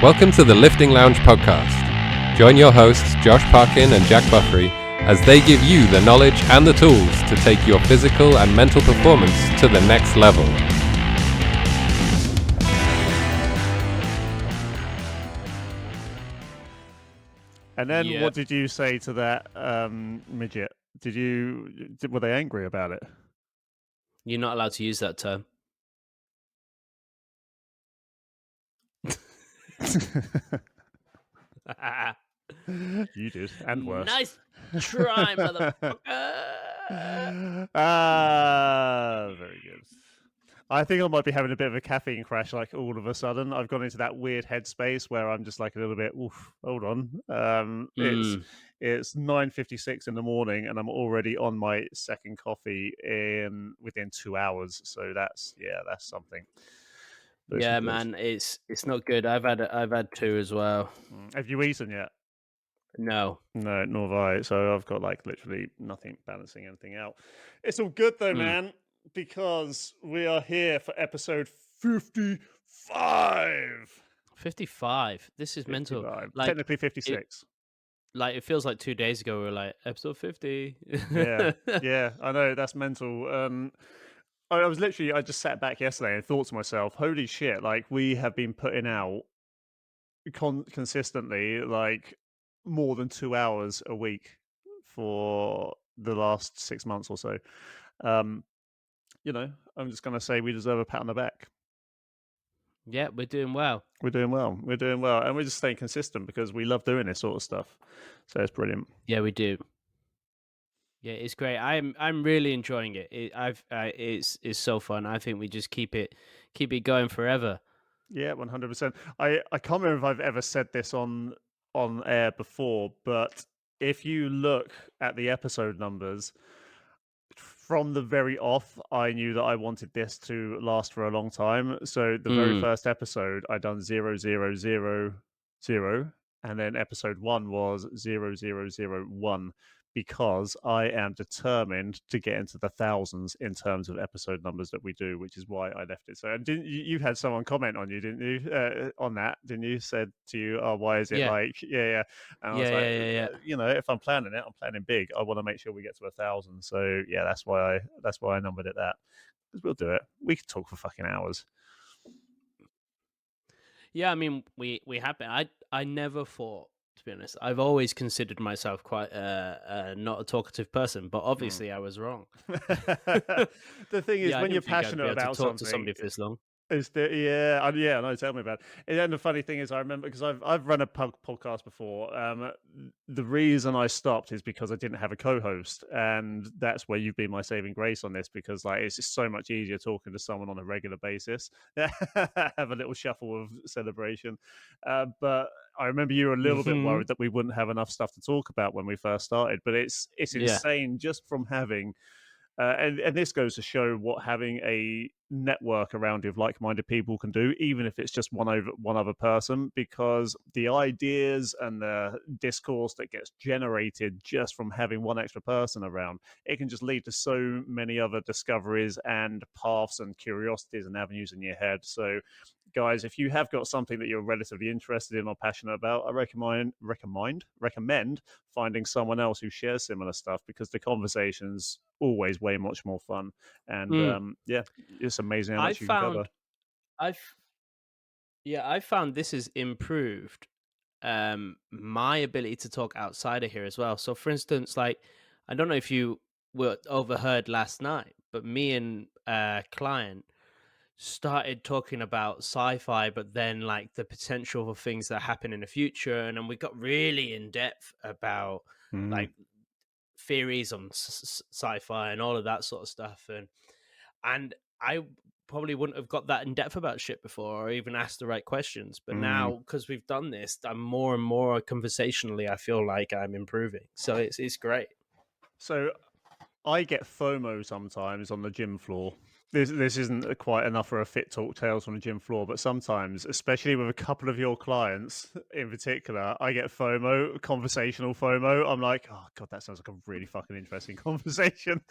Welcome to the Lifting Lounge podcast. Join your hosts Josh Parkin and Jack Buffery as they give you the knowledge and the tools to take your physical and mental performance to the next level. And then what did you say to that midget? Were they angry about it? You're not allowed to use that term. You did, and worse. Nice try, motherfucker. Very good. I think I might be having a bit of a caffeine crash, like all of a sudden. I've gone into that weird headspace where I'm just like a little bit, oof, hold on. It's 9:56 in the morning and I'm already on my second coffee within 2 hours. So that's something. But yeah, man, it's not good. I've had two as well. Have you eaten yet? No, nor have I. So I've got like literally nothing balancing anything out. It's all good though, man, because we are here for episode 55. 55. This is 55. Mental. Like, technically 56. It feels like 2 days ago we were like episode 50. yeah, I know, that's mental. I just sat back yesterday and thought to myself, holy shit, like we have been putting out consistently like more than 2 hours a week for the last 6 months or so. I'm just going to say we deserve a pat on the back. Yeah, we're doing well. We're doing well. And we're just staying consistent because we love doing this sort of stuff. So it's brilliant. Yeah, we do. Yeah, it's great. I'm really enjoying it. It's so fun. I think we just keep it going forever. Yeah, 100%. I can't remember if I've ever said this on air before, but if you look at the episode numbers from the very off, I knew that I wanted this to last for a long time. So the very first episode, I done 0000, and then episode 1 was 0001. Because I am determined to get into the thousands in terms of episode numbers that we do, which is why I left it. So, didn't you had someone comment on you, didn't you? On that, didn't you? Said to you, "Oh, why is it like yeah?" And I was like, if I'm planning it, I'm planning big. I want to make sure we get to 1,000. So yeah, that's why I numbered it that. Because we'll do it. We could talk for fucking hours. Yeah, I mean, we have been. I never thought. To be honest, I've always considered myself quite not a talkative person, but obviously I was wrong. The thing is, when you're passionate about something, to somebody for this long. No, tell me about it. And the funny thing is, I remember because I've run a podcast before. The reason I stopped is because I didn't have a co-host, and that's where you've been my saving grace on this. Because like it's just so much easier talking to someone on a regular basis. Have a little shuffle of celebration, but I remember you were a little bit worried that we wouldn't have enough stuff to talk about when we first started. But it's insane just from having. And this goes to show what having a network around you of like-minded people can do, even if it's just one other person, because the ideas and the discourse that gets generated just from having one extra person around, it can just lead to so many other discoveries and paths and curiosities and avenues in your head. So guys, if you have got something that you're relatively interested in or passionate about, I recommend finding someone else who shares similar stuff, because the conversation's always way much more fun. And it's amazing how much you can cover. I found this has improved my ability to talk outside of here as well. So for instance, like, I don't know if you were overheard last night, but me and a client started talking about sci-fi, but then like the potential for things that happen in the future, and then we got really in depth about like theories on sci-fi and all of that sort of stuff, and I probably wouldn't have got that in depth about shit before or even asked the right questions, but now because we've done this, I'm more and more conversationally, I feel like I'm improving, so it's great. So I get FOMO sometimes on the gym floor. this isn't quite enough for a fit talk tales on the gym floor, but sometimes, especially with a couple of your clients in particular, I get FOMO, conversational FOMO. I'm like, oh god, that sounds like a really fucking interesting conversation,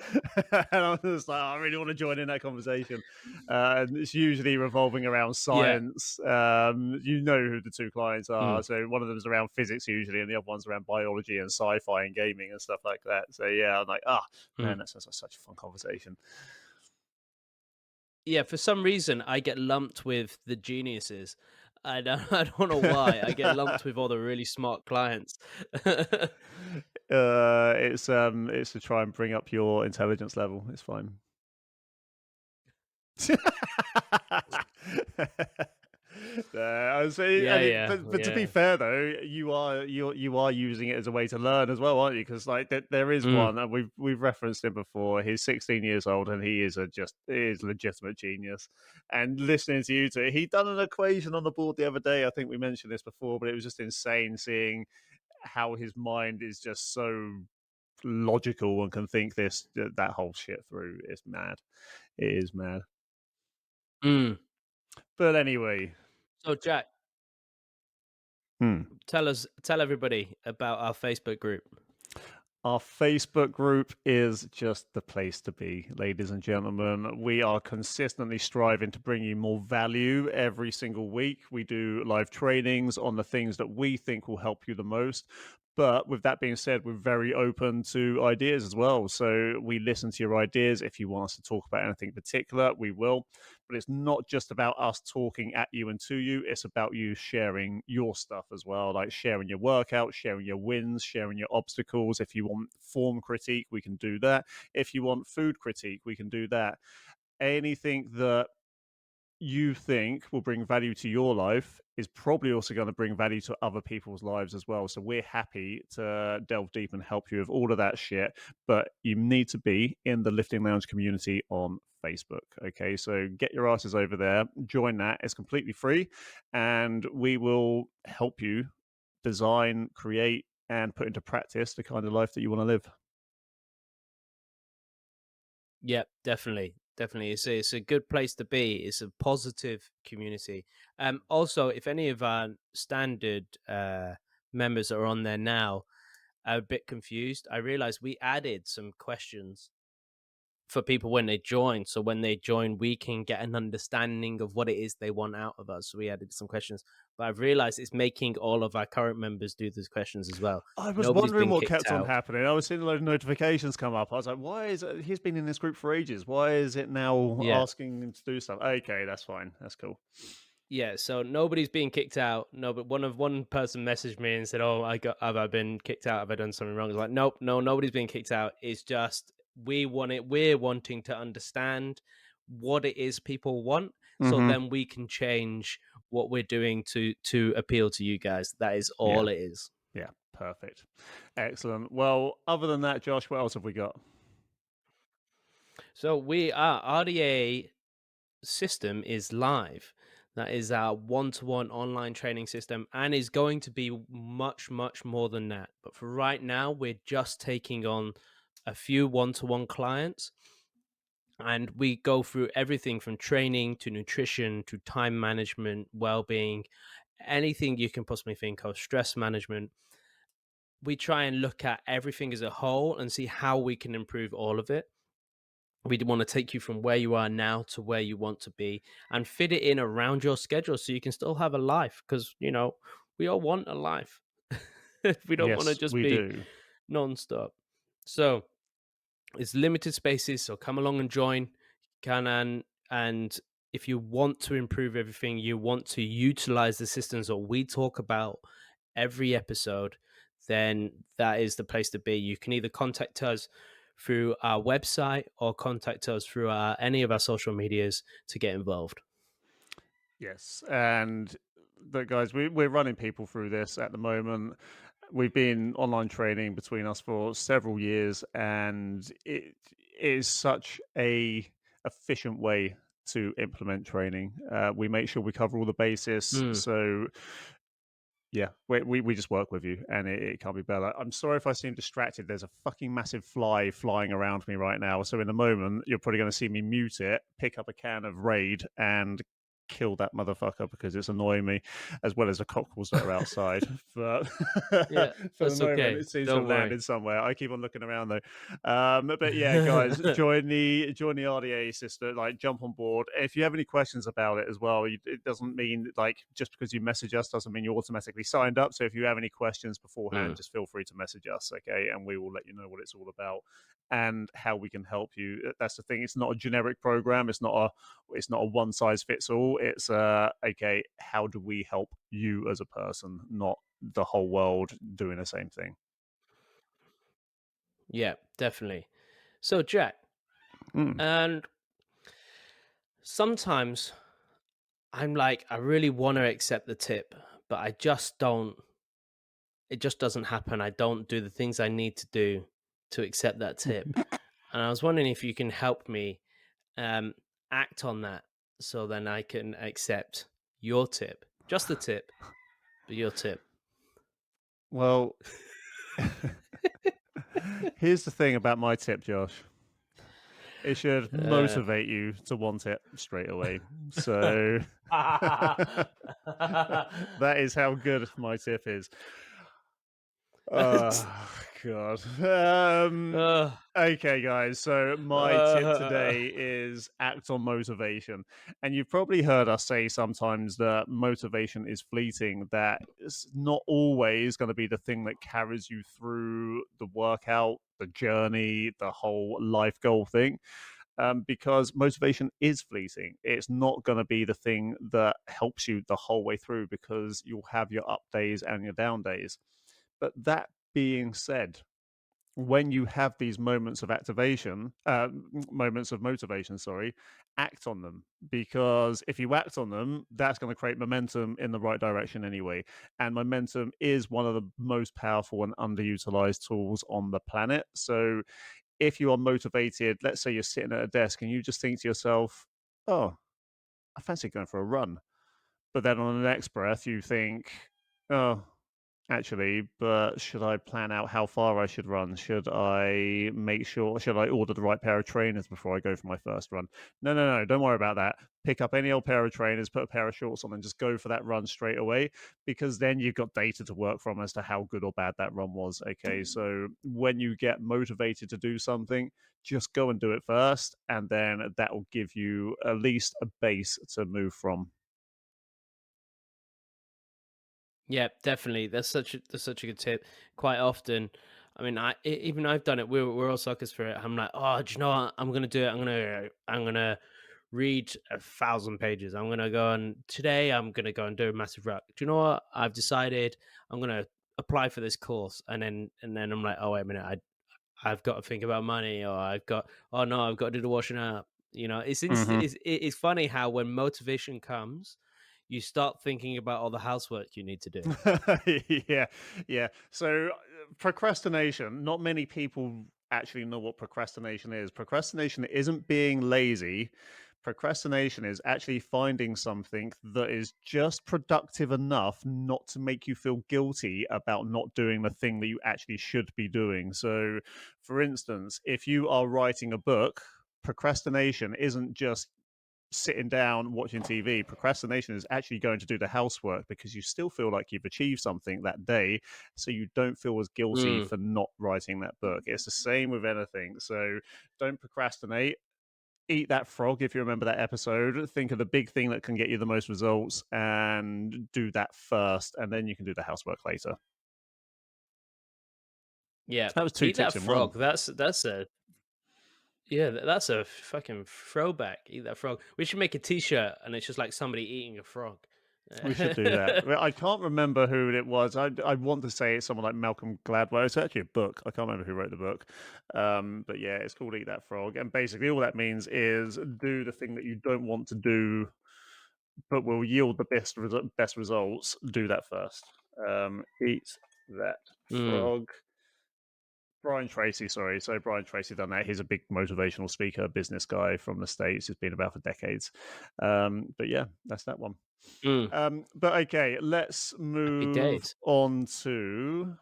and I'm just like, I really want to join in that conversation. And it's usually revolving around Yeah. science. You know who the two clients are. Mm. So one of them is around physics usually, and the other one's around biology and sci-fi and gaming and stuff like that. So yeah, I'm like, man, Mm. that sounds like such a fun conversation. Yeah, for some reason, I get lumped with the geniuses. I don't know why. I get lumped with all the really smart clients. It's to try and bring up your intelligence level. It's fine. I was saying, Yeah, yeah, but to be yeah. fair though, you are using it as a way to learn as well, aren't you? Because like there is Mm. one, and we've referenced him before. He's 16 years old, and he is he is legitimate genius. And listening to you two, he done an equation on the board the other day. I think we mentioned this before, but it was just insane seeing how his mind is just so logical and can think that whole shit through. It's mad. It is mad. Mm. But anyway, So, Jack, hmm. tell everybody about our Facebook group. Our Facebook group is just the place to be, ladies and gentlemen. We are consistently striving to bring you more value every single week. We do live trainings on the things that we think will help you the most. But with that being said, we're very open to ideas as well. So we listen to your ideas. If you want us to talk about anything in particular, we will. But it's not just about us talking at you and to you. It's about you sharing your stuff as well, like sharing your workouts, sharing your wins, sharing your obstacles. If you want form critique, we can do that. If you want food critique, we can do that. Anything that you think will bring value to your life is probably also going to bring value to other people's lives as well. So we're happy to delve deep and help you with all of that shit. But you need to be in the Lifting Lounge community on Facebook. Okay. So get your asses over there, join that. It's completely free. And we will help you design, create, and put into practice the kind of life that you want to live. Yep, definitely, definitely. It's a good place to be. It's a positive community. Also, if any of our standard members are on there now, are a bit confused. I realized we added some questions for people when they join. So when they join, we can get an understanding of what it is they want out of us. So we added some questions, but I've realized it's making all of our current members do these questions as well. I was Nobody's wondering been what kicked kept on out. happening. I was seeing a load of notifications come up. I was like, why is it? He's been in this group for ages. Why is it now Yeah. asking him to do stuff? Okay, that's fine. That's cool. Yeah, so nobody's being kicked out. No, but one person messaged me and said, "Oh, have I been kicked out? Have I done something wrong?" I was like, "Nope, no, nobody's being kicked out. It's just we're wanting to understand what it is people want, so Mm-hmm. then we can change what we're doing to appeal to you guys. That is Yeah. all it is." Yeah. Perfect. Excellent. Well, other than that, Josh, what else have we got? So we are RDA system is live. That is our one-to-one online training system and is going to be much, much more than that. But for right now, we're just taking on a few one-to-one clients, and we go through everything from training to nutrition to time management, well-being, anything you can possibly think of, stress management. We try and look at everything as a whole and see how we can improve all of it. We want to take you from where you are now to where you want to be and fit it in around your schedule so you can still have a life, because we all want a life. We don't want to Yes, just we be do. non-stop. So it's limited spaces, so come along and join. And if you want to improve everything, you want to utilize the systems that we talk about every episode, then that is the place to be. You can either contact us through our website or contact us through any of our social medias to get involved. Yes, and guys, we're running people through this at the moment. We've been online training between us for several years, and it is such a efficient way to implement training. We make sure we cover all the bases. Mm. So Yeah, we just work with you, and it can't be better. I'm sorry if I seem distracted. There's a fucking massive fly flying around me right now. So in a moment, you're probably going to see me mute it, pick up a can of Raid, and kill that motherfucker because it's annoying me, as well as the cockles that are outside. But Yeah, for the that's moment, okay. it seems to Don't have worry. landed somewhere. I keep on looking around though. But yeah, guys, join the RDA sister. Like, jump on board. If you have any questions about it as well, it doesn't mean like just because you message us doesn't mean you automatically signed up. So if you have any questions beforehand, Mm. just feel free to message us, okay? And we will let you know what it's all about and how we can help you. That's the thing. It's not a generic program. It's not a one size fits all. It's okay, how do we help you as a person, not the whole world doing the same thing. Yeah, definitely. So, Jack, Mm. and sometimes I'm like, I really want to accept the tip, but I just don't. It just doesn't happen. I don't do the things I need to do to accept that tip. And I was wondering if you can help me um, act on that so then I can accept your tip. Just the tip, but your tip. Well, here's the thing about my tip, Josh. It should Uh, motivate you to want it straight away. So that is how good my tip is. Oh God. uh, Okay, guys. So my tip uh, today is act on motivation. And you've probably heard us say sometimes that motivation is fleeting, that it's not always going to be the thing that carries you through the workout, the journey, the whole life goal thing. Because motivation is fleeting. It's not going to be the thing that helps you the whole way through because you'll have your up days and your down days. But that being said, when you have these moments of activation, moments of motivation, sorry, act on them, because if you act on them, that's going to create momentum in the right direction anyway. And momentum is one of the most powerful and underutilized tools on the planet. So if you are motivated, let's say you're sitting at a desk and you just think to yourself, oh, I fancy going for a run. But then on the next breath, you think, oh, actually, but should I plan out how far I should run? Should I order the right pair of trainers before I go for my first run? No, no, no, don't worry about that. Pick up any old pair of trainers, put a pair of shorts on, and just go for that run straight away, because then you've got data to work from as to how good or bad that run was. Okay, so when you get motivated to do something, just go and do it first, and then that will give you at least a base to move from. yeah, definitely. That's such a good tip. Quite often, I mean, even I've done it. We're all suckers for it. I'm like, oh, do you know what? I'm gonna do it. I'm gonna read 1,000 pages. I'm gonna go and today I'm gonna go and do a massive ruck. Do you know what? I've decided I'm gonna apply for this course, and then I'm like, oh wait a minute, I've got to think about money, or oh no, I've got to do the washing up. Mm-hmm. It's funny how when motivation comes, you start thinking about all the housework you need to do. Yeah, yeah. So procrastination, not many people actually know what procrastination is. Procrastination isn't being lazy. Procrastination is actually finding something that is just productive enough not to make you feel guilty about not doing the thing that you actually should be doing. So, for instance, if you are writing a book, procrastination isn't just sitting down watching TV. Procrastination is actually going to do the housework because you still feel like you've achieved something that day, so you don't feel as guilty Mm. for not writing that book. It's the same with anything. So don't procrastinate. Eat that frog if you remember that episode. Think of the big thing that can get you the most results and do that first, and then you can do the housework later. Yeah, So that was two eat that tips in one. frog. That's a yeah, that's a fucking throwback. Eat that frog. We should make a T-shirt, and it's just like somebody eating a frog. We should do that. Well, I can't remember who it was. I want to say it's someone like Malcolm Gladwell. It's actually a book. I can't remember who wrote the book. But yeah, it's called Eat That Frog. And basically, all that means is do the thing that you don't want to do, but will yield the best results. Do that first. Eat that Mm. frog. Brian Tracy, sorry. So Brian Tracy done that. He's a big motivational speaker, business guy from the States. He's been about for decades. But yeah, that's that one. But okay, let's Happy move days. on to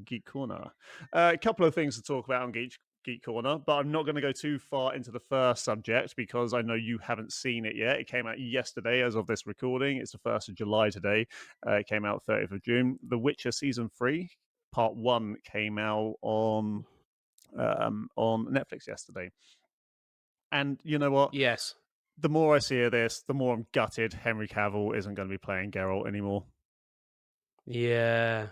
Geek Corner. A couple of things to talk about on Geek Corner, but I'm not going to go too far into the first subject because I know you haven't seen it yet. It came out yesterday as of this recording. It's the 1st of July today. It came out 30th of June. The Witcher Season 3, Part 1 came out on Netflix yesterday. And you know what? Yes. The more I see of this, the more I'm gutted Henry Cavill isn't going to be playing Geralt anymore. Yeah.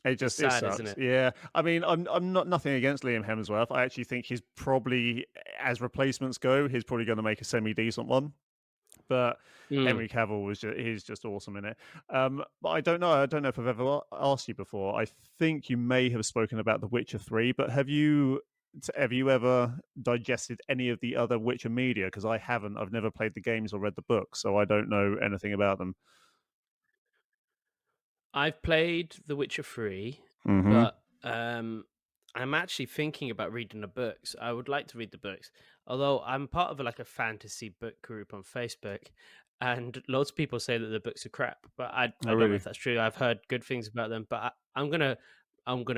It It's just sad, sucks. isn't it? Yeah. I mean, I'm not nothing against Liam Hemsworth. I actually think he's probably, as replacements go, he's probably going to make a semi decent one. But Henry Cavill he's just awesome in it. But I don't know. I don't know if I've ever asked you before. I think you may have spoken about The Witcher 3, but have you ever digested any of the other Witcher media? Because I haven't. I've never played the games or read the books, so I don't know anything about them. I've played The Witcher 3, Mm-hmm. but I'm actually thinking about reading the books. I would like to read the books, although I'm part of a fantasy book group on Facebook, and lots of people say that the books are crap. But I Oh, don't know really? if that's true. I've heard good things about them, but I'm gonna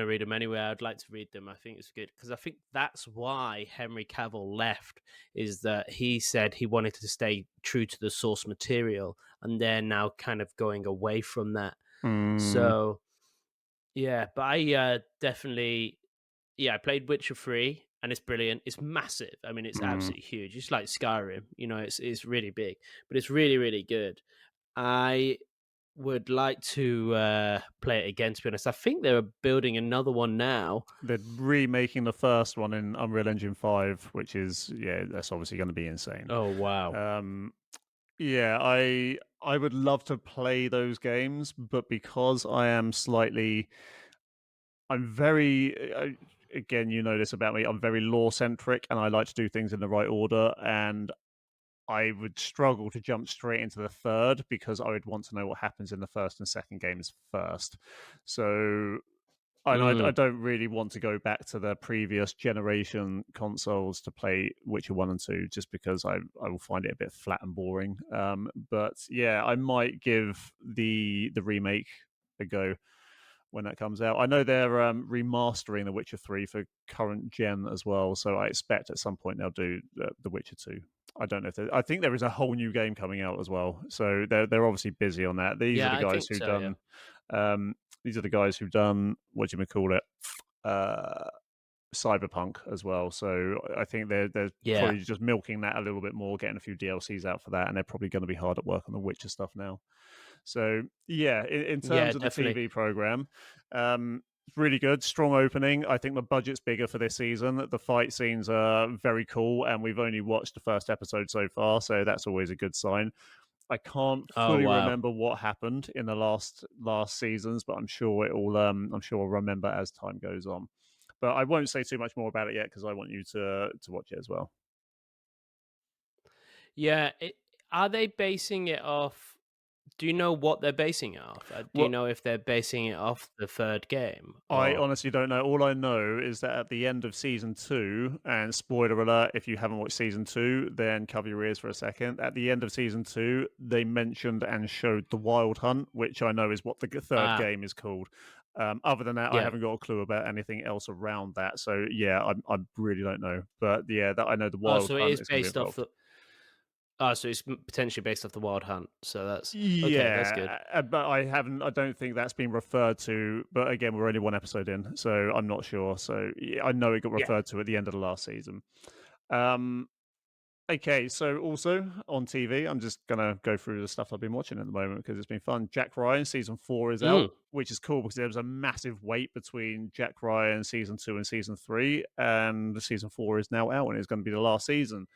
read them anyway. I'd like to read them. I think it's good because I think that's why Henry Cavill left. Is that he said he wanted to stay true to the source material, and they're now kind of going away from that. Mm, So yeah, but I definitely I played Witcher 3 and it's brilliant. It's massive. I mean, it's mm. absolutely huge. It's like Skyrim, it's really big, but it's really, really good. I would like to play it again, to be honest. I think they're building another one now. They're remaking the first one in Unreal Engine 5, which is that's obviously going to be insane. Oh wow. Yeah, I would love to play those games, but because I'm very again, you know this about me. I'm very lore centric, and I like to do things in the right order. And I would struggle to jump straight into the third because I would want to know what happens in the first and second games first. So I don't really want to go back to the previous generation consoles to play Witcher 1 and 2 just because I will find it a bit flat and boring. But yeah, I might give the remake a go when that comes out. I know they're remastering The Witcher 3 for current gen as well, so I expect at some point they'll do The Witcher 2. I don't know if I think there is a whole new game coming out as well, so they're obviously busy on that. These are the I guys think who've so, yeah. done. These are the guys who've done what do you call it, Cyberpunk as well. So I think they're Yeah. probably just milking that a little bit more, getting a few DLCs out for that, and they're probably going to be hard at work on the Witcher stuff now. So yeah, in Yeah, terms of the definitely. TV program, it's really good, strong opening. I think the budget's bigger for this season. The fight scenes are very cool, and we've only watched the first episode so far, so that's always a good sign. I can't Oh fully wow. remember what happened in the last seasons, but I'm sure I'm sure I'll remember as time goes on. But I won't say too much more about it yet because I want you to watch it as well. Yeah, are they basing it off? Do you know what they're basing it off? Do you Well, know if they're basing it off the third game I or? honestly don't know. All I know is that at the end of season 2, and spoiler alert, if you haven't watched season 2, then cover your ears for a second. At the end of season 2, they mentioned and showed the Wild Hunt, which I know is what the third Ah, game is called. Other than that, I yeah. haven't got a clue about anything else around that. So yeah, I really don't know. But yeah, that I know the Oh, Wild so it Hunt is is going to be based off involved. the. Oh, so it's potentially based off the Wild Hunt. So that's okay. That's good. Yeah, but I haven't. I don't think that's been referred to. But again, we're only one episode in, so I'm not sure. So yeah, I know it got Yeah. referred to at the end of the last season. Um, okay, so also on TV, I'm just gonna go through the stuff I've been watching at the moment because it's been fun. Jack Ryan season 4 is out, Mm. which is cool because there was a massive wait between Jack Ryan season 2 and season 3, and season 4 is now out and it's going to be the last season.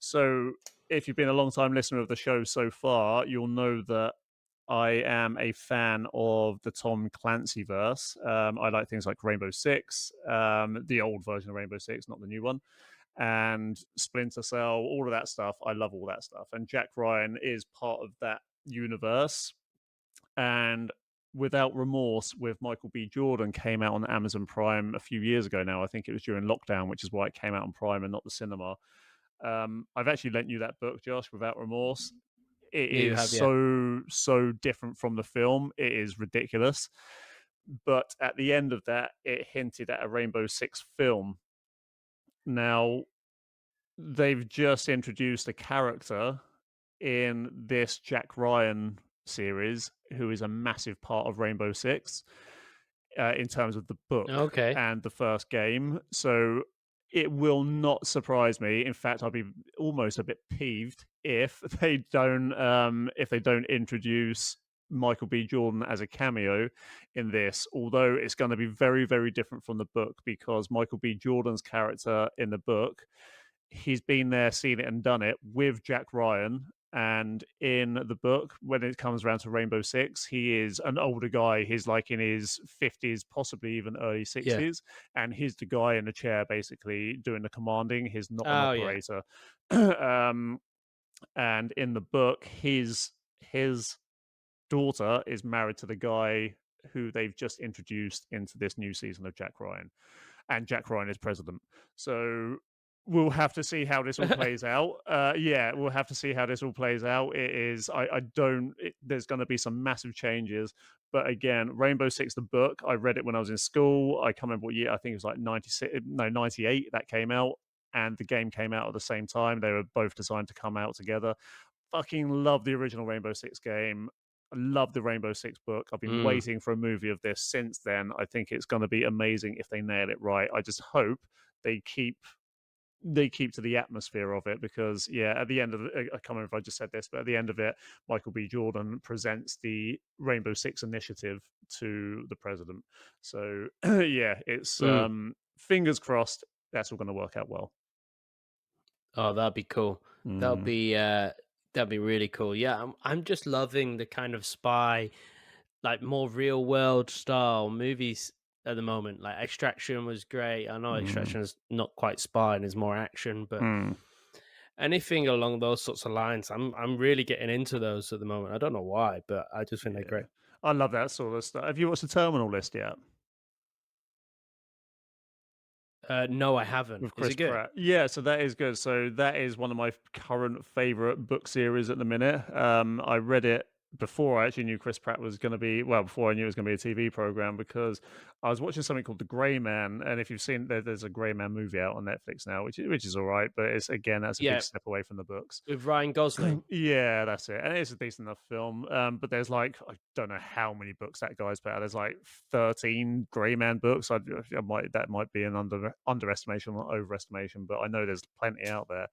So if you've been a long time listener of the show so far, you'll know that I am a fan of the Tom Clancy verse. I like things like Rainbow Six, the old version of Rainbow Six, not the new one, and Splinter Cell, all of that stuff. I love all that stuff. And Jack Ryan is part of that universe. And Without Remorse with Michael B. Jordan came out on Amazon Prime a few years ago now. I think it was during lockdown, which is why it came out on Prime and not the cinema. I've actually lent you that book, Josh, Without Remorse. It You is have, yeah. so different from the film. It is ridiculous. But at the end of that, it hinted at a Rainbow Six film. Now, they've just introduced a character in this Jack Ryan series who is a massive part of Rainbow Six in terms of the book Okay. and the first game. So it will not surprise me. In fact, I'll be almost a bit peeved if they don't introduce Michael B. Jordan as a cameo in this, although it's going to be very, very different from the book because Michael B. Jordan's character in the book, he's been there, seen it, and done it with Jack Ryan. And in the book, when it comes around to Rainbow Six, he is an older guy. He's like in his 50s, possibly even early Yeah. 60s. And he's the guy in the chair, basically doing the commanding. He's not an Oh, yeah. operator. And in the book, his daughter is married to the guy who they've just introduced into this new season of Jack Ryan. And Jack Ryan is president. So we'll have to see how this all plays out. Yeah, we'll have to see how this all plays out. It is, I don't, there's going to be some massive changes. But again, Rainbow Six, the book, I read it when I was in school. I can't remember what year, I think it was like 98 that came out. And the game came out at the same time. They were both designed to come out together. Fucking love the original Rainbow Six game. I love the Rainbow Six book. I've been waiting for a movie of this since then. I think it's going to be amazing if they nail it right. I just hope they keep to the atmosphere of it because at the end of it, I can't remember if I just said this, but at the end of it, Michael B. Jordan presents the Rainbow Six initiative to the president. So it's fingers crossed that's all going to work out well. Oh, that'd be cool. That'd be really cool. Yeah, I'm just loving the kind of spy, like more real world style movies at the moment. Like Extraction was great. I know Extraction is not quite spy and is more action, but anything along those sorts of lines, I'm really getting into those at the moment. I don't know why, but I just think they're great. I love that sort of stuff. Have you watched the Terminal List yet? No, I haven't. With Is Chris it good? Pratt. Yeah, so that is good. So that is one of my current favorite book series at the minute. I read it before I actually knew Chris Pratt was going to be, before I knew it was going to be a TV program because I was watching something called The Grey Man. And if you've seen, there's a Grey Man movie out on Netflix now, which is all right. But it's, again, that's a big step away from the books. With Ryan Gosling. Yeah, that's it. And it's a decent enough film. But there's like, I don't know how many books that guy's put out. There's like 13 Grey Man books. That might be an underestimation or overestimation, but I know there's plenty out there.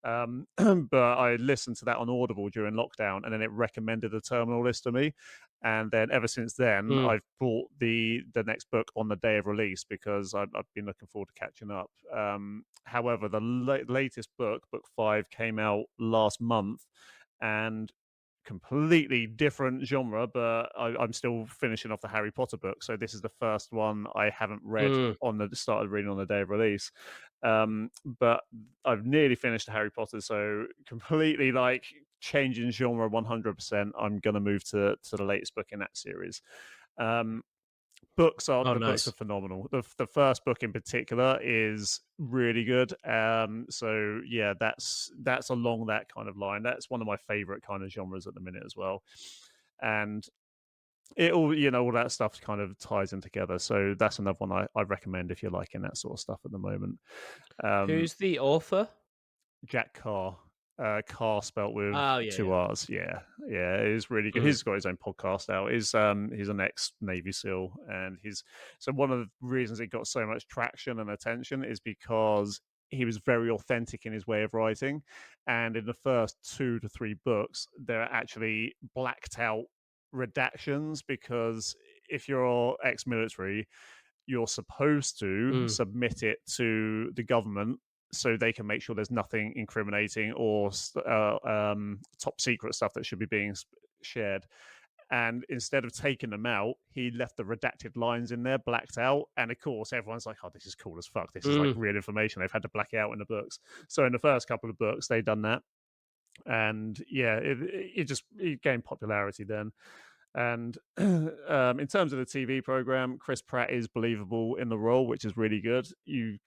But I listened to that on Audible during lockdown, and then it recommended the Terminal List to me. And then ever since then, I've bought the next book on the day of release because I've been looking forward to catching up. However, the latest book 5, came out last month, and completely different genre, but I'm still finishing off the Harry Potter book. So this is the first one I haven't read started reading on the day of release. But I've nearly finished the Harry Potter, so completely like changing genre 100%. I'm gonna move to the latest book in that series. Books are phenomenal. The first book in particular is really good. So yeah, that's along that kind of line. That's one of my favorite kind of genres at the minute as well. And it all, all that stuff kind of ties in together. So that's another one I recommend if you're liking that sort of stuff at the moment. Who's the author? Jack Carr. Carr spelt with 2 R's. Yeah, it is really good. He's got his own podcast out. He's an ex-Navy SEAL, and so one of the reasons it got so much traction and attention is because he was very authentic in his way of writing. And in the first 2 to 3 books, there are actually blacked out redactions because if you're ex-military, you're supposed to submit it to the government so they can make sure there's nothing incriminating or top secret stuff that should be being shared. And instead of taking them out, he left the redacted lines in there, blacked out. And of course, everyone's like, oh, this is cool as fuck. This is like real information. They've had to black it out in the books. So in the first couple of books, they've done that. And yeah, it gained popularity then. And in terms of the TV program, Chris Pratt is believable in the role, which is really good. You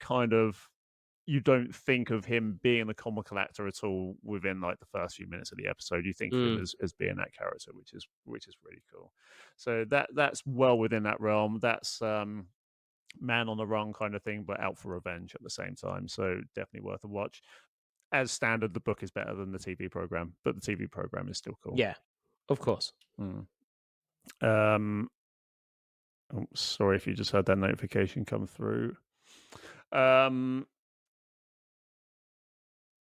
don't think of him being the comical actor at all within like the first few minutes of the episode. You think of him as being that character, which is really cool. So that's well within that realm. That's man on the run kind of thing, but out for revenge at the same time. So definitely worth a watch. As standard, the book is better than the TV program, but the TV program is still cool. Yeah, of course. Sorry if you just heard that notification come through.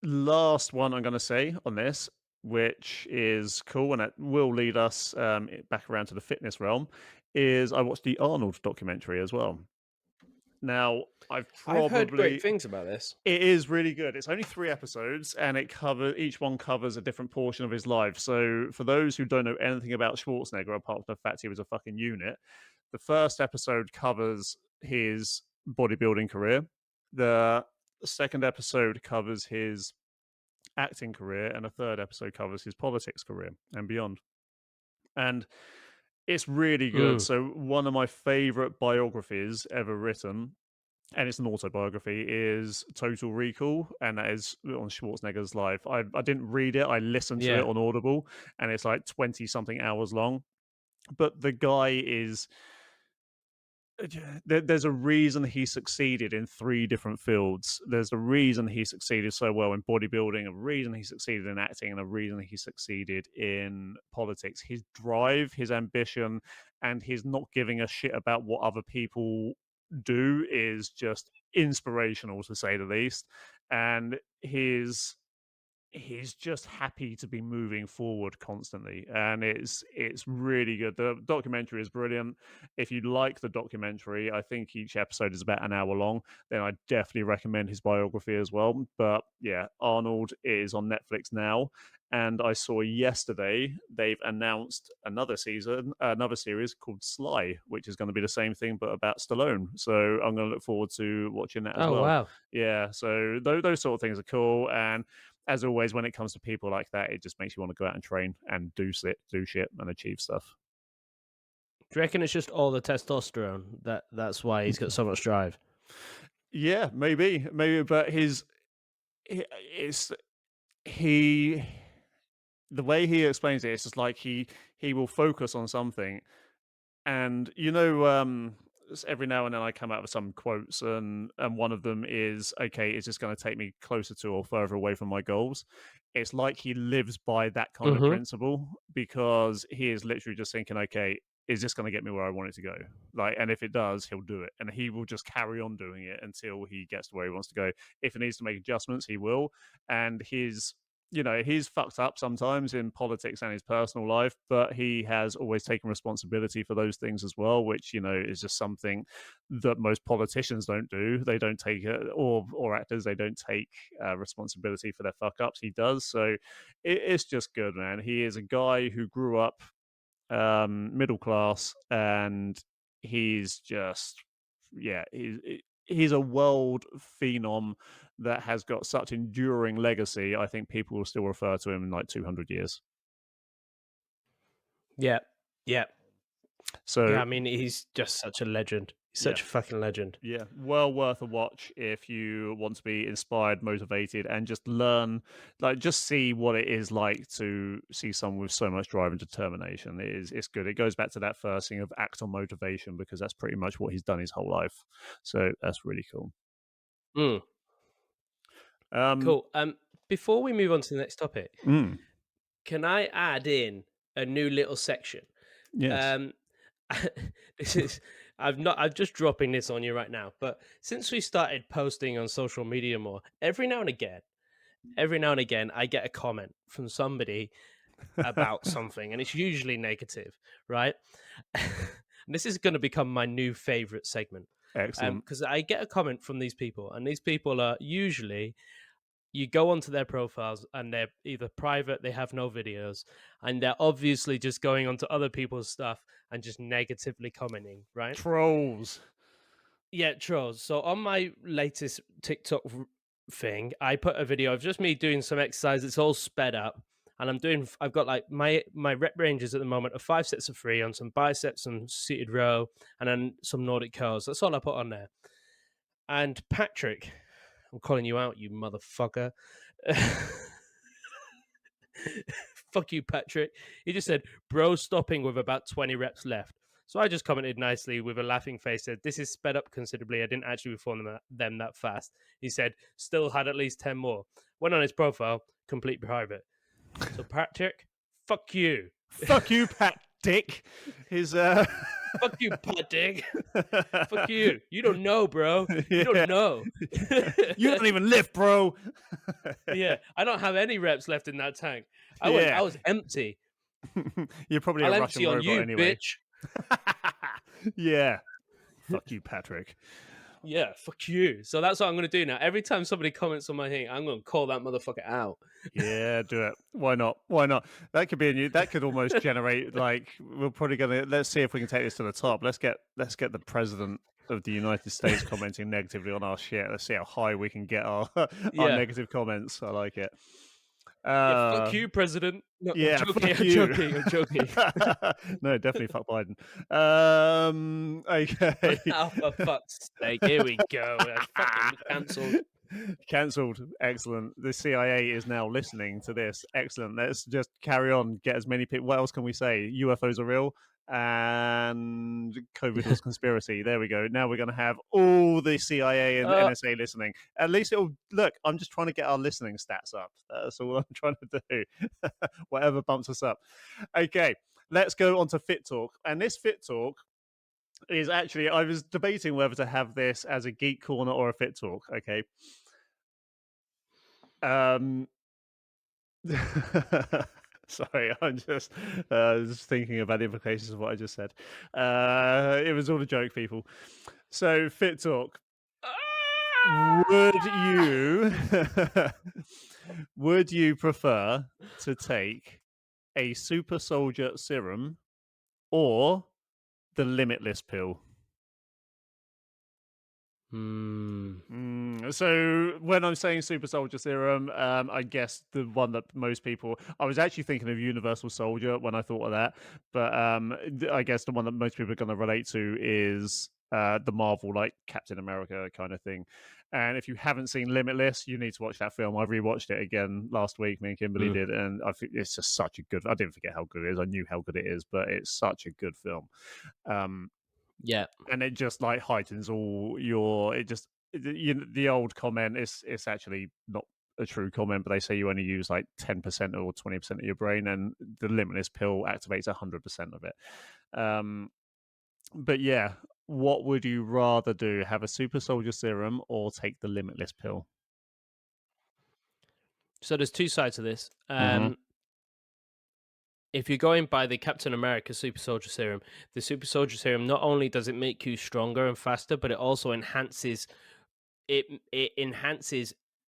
Last one I'm going to say on this, which is cool, and it will lead us back around to the fitness realm, is I watched the Arnold documentary as well. Now, I've heard great things about this. It is really good. It's only 3 episodes, and each one covers a different portion of his life. So, for those who don't know anything about Schwarzenegger, apart from the fact he was a fucking unit, the first episode covers his bodybuilding career. The second episode covers his acting career, and the third episode covers his politics career and beyond. And it's really good. So, one of my favorite biographies ever written, and it's an autobiography, is Total Recall, and that is on Schwarzenegger's life. I didn't read it, I listened to it on Audible, and it's like 20 something hours long. But the guy is there's a reason he succeeded in 3 different fields. There's a reason he succeeded so well in bodybuilding, a reason he succeeded in acting, and a reason he succeeded in politics. His drive, his ambition, and his not giving a shit about what other people do is just inspirational, to say the least. And he's just happy to be moving forward constantly, and it's really good. The documentary is brilliant. If you like the documentary, I think each episode is about an hour long, then I definitely recommend his biography as well. But yeah, Arnold is on Netflix now, and I saw yesterday they've announced another series called Sly, which is going to be the same thing but about Stallone. So I'm going to look forward to watching that as well. Wow. Yeah, so those sort of things are cool. And as always, when it comes to people like that, it just makes you want to go out and train and do shit and achieve stuff. Do you reckon it's just all the testosterone that's why he's got so much drive? Yeah, maybe, but the way he explains it, it's just like he will focus on something, and every now and then I come out with some quotes, and one of them is, okay, is this going to take me closer to or further away from my goals? It's like he lives by that kind of principle, because he is literally just thinking, okay, is this going to get me where I want it to go? Like, and if it does, he'll do it, and he will just carry on doing it until he gets to where he wants to go. If he needs to make adjustments, he will. And he's fucked up sometimes in politics and his personal life, but he has always taken responsibility for those things as well, which, is just something that most politicians don't do. They don't take it, or actors, they don't take responsibility for their fuck ups. He does. So it's just good, man. He is a guy who grew up middle class, and he's just, he's a world phenom that has got such enduring legacy. I think people will still refer to him in like 200 years. Yeah. So yeah, I mean, he's just such a legend. He's such a fucking legend. Yeah, well worth a watch if you want to be inspired, motivated, and just learn, just see what it is like to see someone with so much drive and determination. It's good. It goes back to that first thing of act on motivation, because that's pretty much what he's done his whole life. So that's really cool. Cool. Before we move on to the next topic, can I add in a new little section? Yes. I'm just dropping this on you right now, but since we started posting on social media more, every now and again I get a comment from somebody about something, and it's usually negative, right? This is going to become my new favorite segment. Excellent. Because I get a comment from these people, and these people are usually, you go onto their profiles and they're either private, they have no videos, and they're obviously just going onto other people's stuff and just negatively commenting, right? Trolls. Yeah, trolls. So on my latest TikTok thing, I put a video of just me doing some exercise. It's all sped up. and I've got like my rep ranges at the moment of 5 sets of 3 on some biceps, some seated row, and then some Nordic curls. That's all I put on there. And Patrick, I'm calling you out, you motherfucker. Fuck you, Patrick. He just said, bro, stopping with about 20 reps left. So I just commented nicely with a laughing face, said, this is sped up considerably. I didn't actually perform them that fast. He said, still had at least 10 more. Went on his profile, complete private. So Patrick, fuck you. Fuck you, Pat Dick. His Fuck you, Patrick. Fuck you. You don't know, bro. You don't know. You don't even lift, bro. Yeah, I don't have any reps left in that tank. I was empty. You're probably I'll a empty Russian on robot you, anyway. bitch. Yeah. Fuck you, Patrick. Yeah, fuck you. So that's what I'm going to do now. Every time somebody comments on my thing, I'm going to call that motherfucker out. Yeah, do it. Why not? Why not? That could be a new. That could almost generate like we're probably gonna. Let's see if we can take this to the top. Let's get the president of the United States commenting negatively on our shit. Let's see how high we can get our Yeah. negative comments. I like it. Yeah, fuck you, President. No, Yeah, I'm fuck joking. you. I'm joking. No, definitely fuck Biden. Okay. Oh, for fuck's sake. Here we go. That's fucking cancelled. Cancelled. Excellent. The CIA is now listening to this. Excellent. Let's just carry on. Get as many people. What else can we say? UFOs are real and COVID was conspiracy. There we go. Now we're going to have all the CIA and NSA listening. At least it'll look. I'm just trying to get our listening stats up. That's all I'm trying to do. Whatever bumps us up. Okay, let's go on to Fit Talk. And this Fit Talk is actually, I was debating whether to have this as a Geek Corner or a Fit Talk. Okay. Sorry, I'm just thinking about the implications of what I just said. It was all a joke, people. So, Fit Talk. Would you prefer to take a super soldier serum or the Limitless pill? So when I'm saying super soldier serum, I guess the one that most people, I was actually thinking of universal soldier when I thought of that, but I guess the one that most people are going to relate to is the Marvel, like Captain America kind of thing. And if you haven't seen Limitless, you need to watch that film. I rewatched it again last week. Me and Kimberly did, and I think it's just such a good. I didn't forget how good it is. I knew how good it is, but it's such a good film. Yeah, and it just like heightens all your. It just the old comment is it's actually not a true comment, but they say you only use like 10% or 20% of your brain, and the Limitless pill activates 100% of it. But yeah, what would you rather do? Have a super soldier serum or take the Limitless pill? So there's two sides to this. If you're going by the Captain America Super Soldier Serum, the Super Soldier Serum, not only does it make you stronger and faster, but it also enhances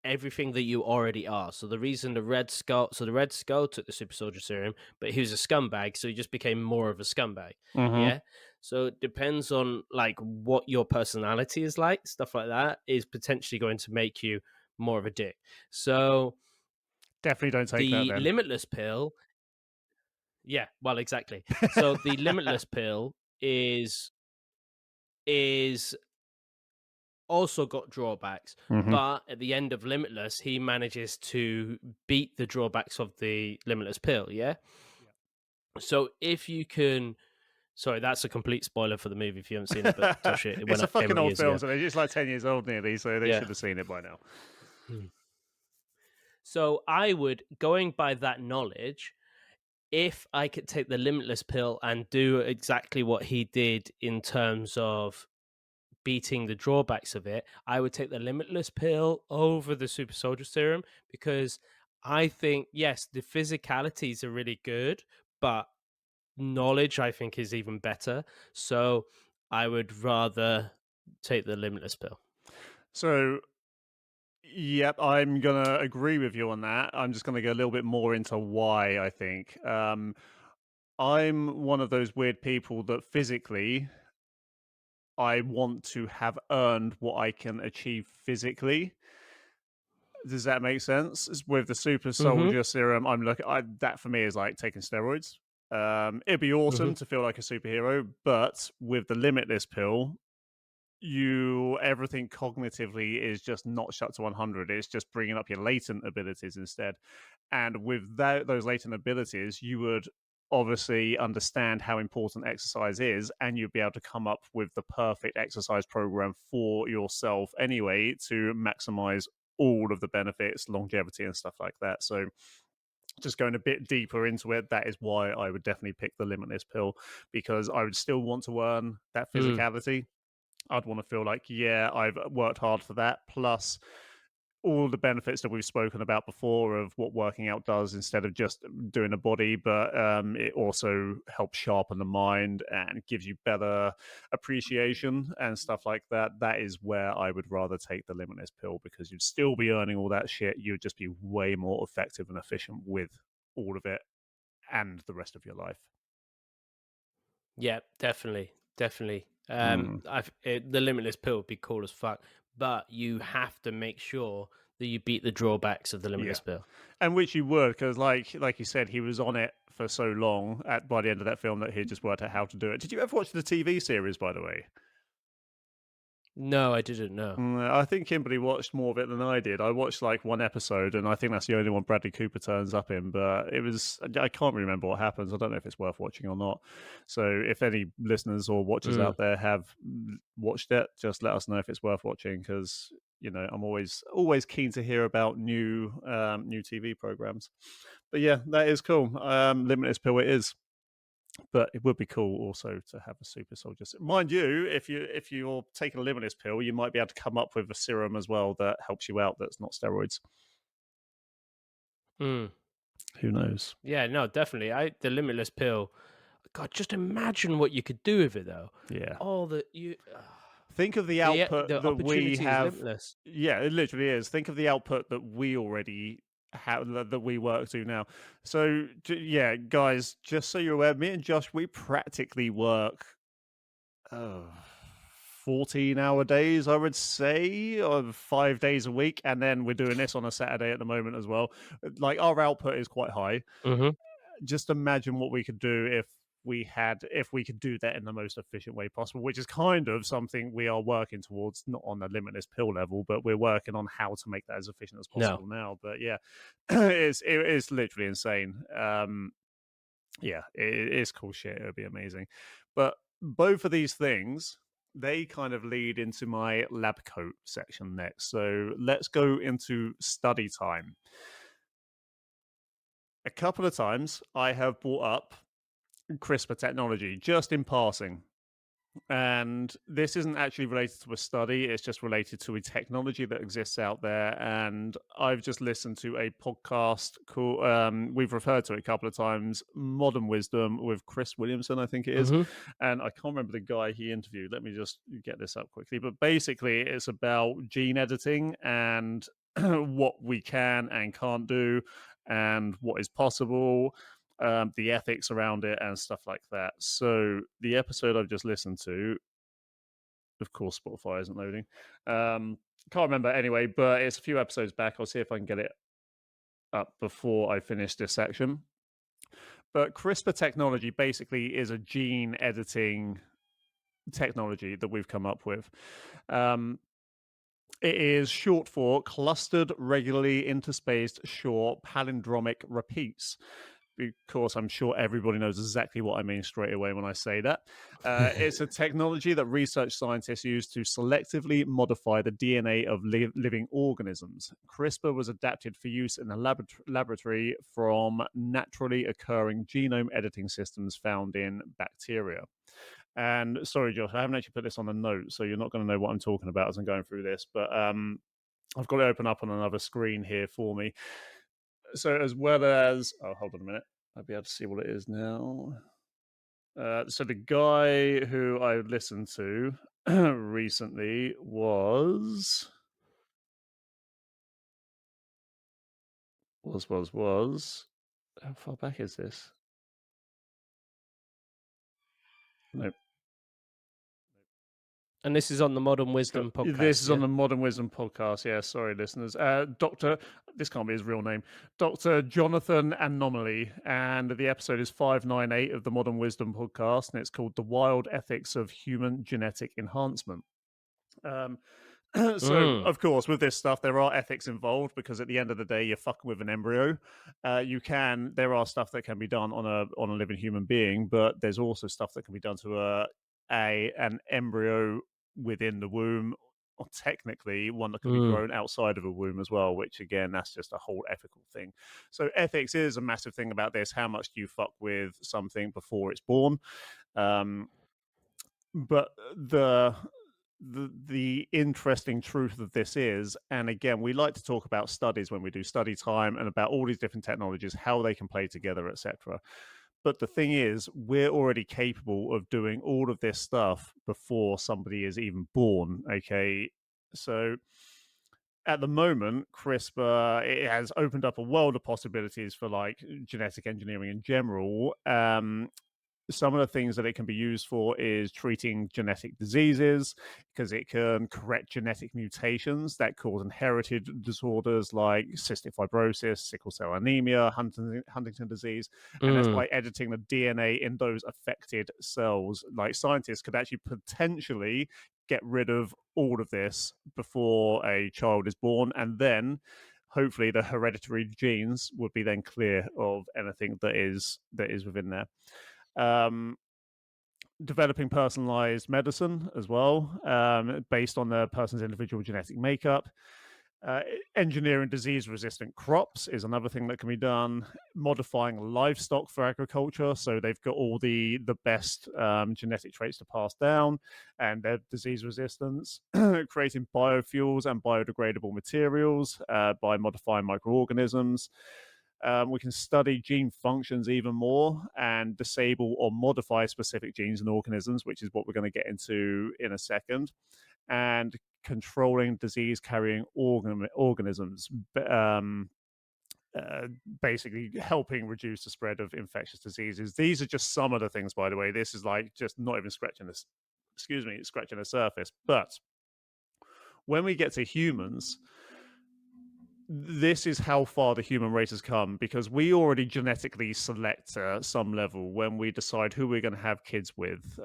everything that you already are. So the reason the Red Skull took the Super Soldier Serum, but he was a scumbag, so he just became more of a scumbag. Yeah. So it depends on like what your personality is like. Stuff like that is potentially going to make you more of a dick. So definitely don't take the that then. Limitless pill. Yeah, well, exactly. So the Limitless pill is also got drawbacks, but at the end of Limitless, he manages to beat the drawbacks of the Limitless pill. Yeah. So if you can, sorry, that's a complete spoiler for the movie if you haven't seen it. But Josh, it's a fucking old film, so it's like 10 years old nearly, so they should have seen it by now. So I would, going by that knowledge, if I could take the Limitless pill and do exactly what he did in terms of beating the drawbacks of it, I would take the Limitless pill over the Super Soldier Serum, because I think, yes, the physicalities are really good, but knowledge I think is even better. So I would rather take the Limitless pill. So yep, I'm going to agree with you on that. I'm just going to go a little bit more into why, I think. I'm one of those weird people that physically I want to have earned what I can achieve physically. Does that make sense? With the super Mhm. soldier serum, that for me is like taking steroids. It'd be awesome Mhm. to feel like a superhero, but with the limitless pill, everything cognitively is just not shut to 100. It's just bringing up your latent abilities instead. And with those latent abilities, you would obviously understand how important exercise is, and you'd be able to come up with the perfect exercise program for yourself anyway to maximize all of the benefits, longevity, and stuff like that. So, just going a bit deeper into it, that is why I would definitely pick the limitless pill, because I would still want to earn that Mm. physicality. I'd want to feel like, yeah, I've worked hard for that. Plus, all the benefits that we've spoken about before of what working out does instead of just doing a body, but it also helps sharpen the mind and gives you better appreciation and stuff like that. That is where I would rather take the limitless pill, because you'd still be earning all that shit. You'd just be way more effective and efficient with all of it and the rest of your life. Yeah, definitely, definitely. Mm, The limitless pill would be cool as fuck, but you have to make sure that you beat the drawbacks of the yeah. limitless pill. And which you would, because like you said, he was on it for so long by the end of that film that he just worked out how to do it. Did you ever watch the TV series, by the way? No, I didn't know. I think Kimberly watched more of it than I did. I watched like one episode, and I think that's the only one Bradley Cooper turns up in. But I can't remember what happens. I don't know if it's worth watching or not. So if any listeners or watchers Mm. out there have watched it, just let us know if it's worth watching, because I'm always keen to hear about new TV programs. But yeah, that is cool. Limitless pill it is. But it would be cool also to have a super soldier. Mind you, if you're taking a limitless pill, you might be able to come up with a serum as well that helps you out. That's not steroids. Mm. Who knows? Yeah, no, definitely. The limitless pill. God, just imagine what you could do with it, though. Yeah. All the Think of the output the that we opportunity is have. limitless. Yeah, it literally is. Think of the output that we already have, that we work to now. So yeah, guys, just so you're aware, me and Josh, we practically work oh, 14-hour days, I would say, or 5 days a week. And then we're doing this on a Saturday at the moment as well. Like, our output is quite high. Hmm. Just imagine what we could do if we could do that in the most efficient way possible, which is kind of something we are working towards, not on the limitless pill level, but we're working on how to make that as efficient as No. possible now. But yeah, it's literally insane. Yeah, it's cool shit. It would be amazing. But both of these things, they kind of lead into my lab coat section next. So let's go into study time. A couple of times I have brought up CRISPR technology just in passing. And this isn't actually related to a study, it's just related to a technology that exists out there. And I've just listened to a podcast called, we've referred to it a couple of times, Modern Wisdom with Chris Williamson, I think it is. Hmm. And I can't remember the guy he interviewed. Let me just get this up quickly. But basically, it's about gene editing and what we can and can't do and what is possible, the ethics around it and stuff like that. So the episode I've just listened to, of course, Spotify isn't loading. Can't remember anyway, but it's a few episodes back. I'll see if I can get it up before I finish this section. But CRISPR technology basically is a gene editing technology that we've come up with. It is short for clustered, regularly interspaced, short palindromic repeats. Because I'm sure everybody knows exactly what I mean straight away when I say that. It's a technology that research scientists use to selectively modify the DNA of living organisms. CRISPR was adapted for use in a laboratory from naturally occurring genome editing systems found in bacteria. And sorry, Josh, I haven't actually put this on the note, so you're not going to know what I'm talking about as I'm going through this, but I've got it open up on another screen here for me. So as well as, oh, hold on a minute, I'll be able to see what it is now. So the guy who I listened to recently was how far back is this? Nope. And this is on the Modern Wisdom podcast. This is on the Modern Wisdom podcast. Yeah, sorry, listeners. This can't be his real name, Dr. Jonathan Anomaly, and the episode is 598 of the Modern Wisdom podcast, and it's called "The Wild Ethics of Human Genetic Enhancement." So, of course, with this stuff, there are ethics involved because at the end of the day, you're fucking with an embryo. There are stuff that can be done on a living human being, but there's also stuff that can be done to an embryo within the womb, or technically one that can be grown outside of a womb as well, which again, that's just a whole ethical thing. So ethics is a massive thing about this. How much do you fuck with something before it's born? But the interesting truth of this is, and again, we like to talk about studies when we do study time and about all these different technologies, how they can play together, etc. But the thing is, we're already capable of doing all of this stuff before somebody is even born. Okay, so at the moment, CRISPR, it has opened up a world of possibilities for like genetic engineering in general. Some of the things that it can be used for is treating genetic diseases, because it can correct genetic mutations that cause inherited disorders like cystic fibrosis, sickle cell anemia, Huntington disease. And that's by editing the DNA in those affected cells. Like, scientists could actually potentially get rid of all of this before a child is born, and then hopefully the hereditary genes would be then clear of anything that is within there. Developing personalized medicine as well, based on the person's individual genetic makeup. Engineering disease-resistant crops is another thing that can be done. Modifying livestock for agriculture, so they've got all the best genetic traits to pass down, and their disease resistance. Creating biofuels and biodegradable materials by modifying microorganisms. We can study gene functions even more and disable or modify specific genes in organisms, which is what we're going to get into in a second. And controlling disease-carrying organisms, basically helping reduce the spread of infectious diseases. These are just some of the things, by the way. This is like just not even scratching the surface. But when we get to humans, this is how far the human race has come, because we already genetically select some level when we decide who we're going to have kids with.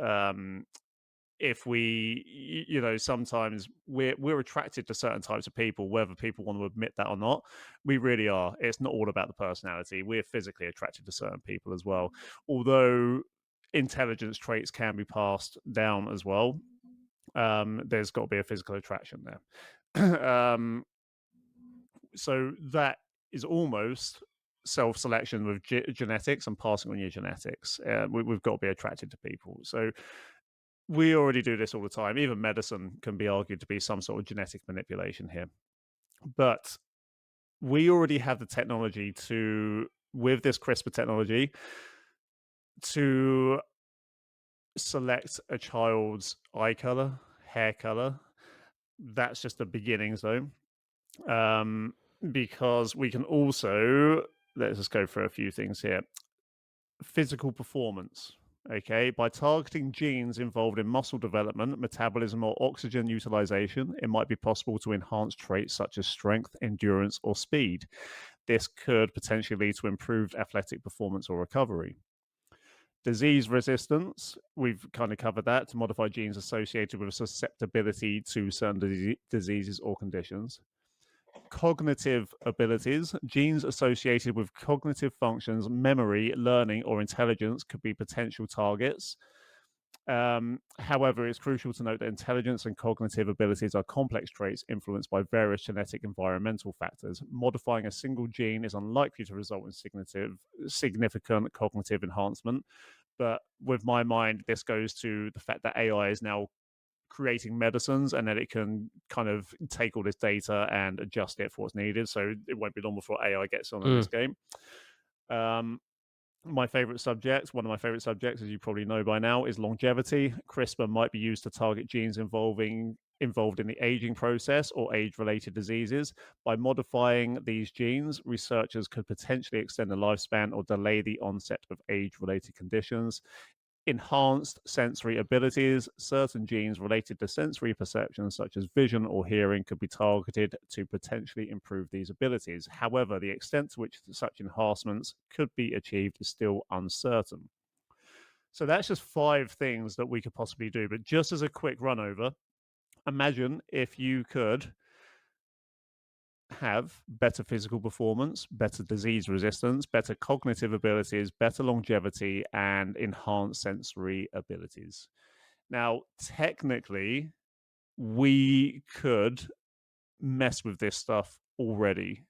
If we, sometimes we're attracted to certain types of people, whether people want to admit that or not. We really are. It's not all about the personality. We're physically attracted to certain people as well, although intelligence traits can be passed down as well. There's got to be a physical attraction there. So that is almost self-selection with genetics and passing on your genetics. We've got to be attracted to people. So we already do this all the time. Even medicine can be argued to be some sort of genetic manipulation here. But we already have the technology with this CRISPR technology, to select a child's eye color, hair color. That's just the beginnings, though. Because we can also, let's just go through a few things here. Physical performance. Okay, by targeting genes involved in muscle development, metabolism, or oxygen utilization, it might be possible to enhance traits such as strength, endurance, or speed. This could potentially lead to improved athletic performance or recovery. Disease resistance, we've kind of covered that, to modify genes associated with susceptibility to certain diseases or conditions. Cognitive abilities, genes associated with cognitive functions, memory, learning, or intelligence could be potential targets. However, it's crucial to note that intelligence and cognitive abilities are complex traits influenced by various genetic environmental factors. Modifying a single gene is unlikely to result in significant cognitive enhancement. But with my mind, this goes to the fact that AI is now creating medicines, and then it can kind of take all this data and adjust it for what's needed. So it won't be long before AI gets on in this game. One of my favorite subjects, as you probably know by now, is longevity. CRISPR might be used to target genes involved in the aging process or age-related diseases. By modifying these genes, researchers could potentially extend the lifespan or delay the onset of age-related conditions. enhanced sensory abilities. Certain genes related to sensory perception, such as vision or hearing, could be targeted to potentially improve these abilities. However, the extent to which such enhancements could be achieved is still uncertain. So that's just 5 things that we could possibly do. But just as a quick run over, imagine if you could have better physical performance, better disease resistance, better cognitive abilities, better longevity, and enhanced sensory abilities. Now, technically, we could mess with this stuff already.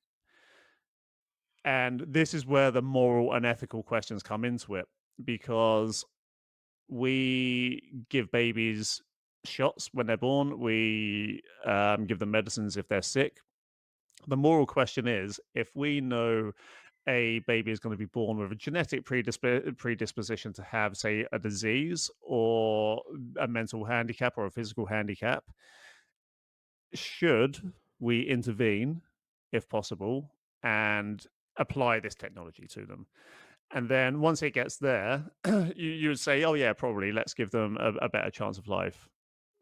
And this is where the moral and ethical questions come into it, because we give babies shots when they're born, we give them medicines if they're sick. The moral question is, if we know a baby is going to be born with a genetic predisposition to have, say, a disease or a mental handicap or a physical handicap, should we intervene, if possible, and apply this technology to them? And then once it gets there, you would say, oh, yeah, probably let's give them a better chance of life.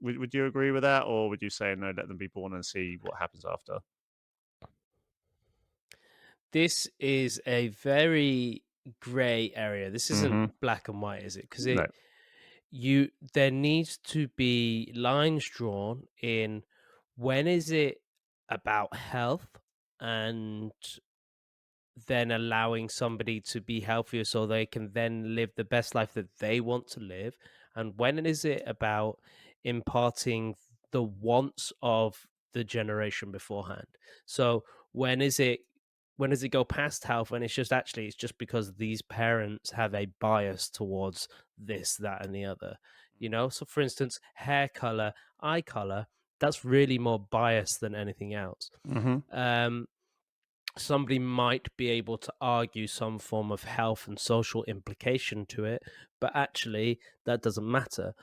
Would you agree with that? Or would you say, no, let them be born and see what happens after? This is a very gray area. This isn't black and white, is it? Because No. there needs to be lines drawn in when is it about health and then allowing somebody to be healthier so they can then live the best life that they want to live, and when is it about imparting the wants of the generation beforehand. So when does it go past health and it's just because these parents have a bias towards this, that, and the other, so for instance, hair color, eye color, that's really more biased than anything else. Somebody might be able to argue some form of health and social implication to it, but actually that doesn't matter.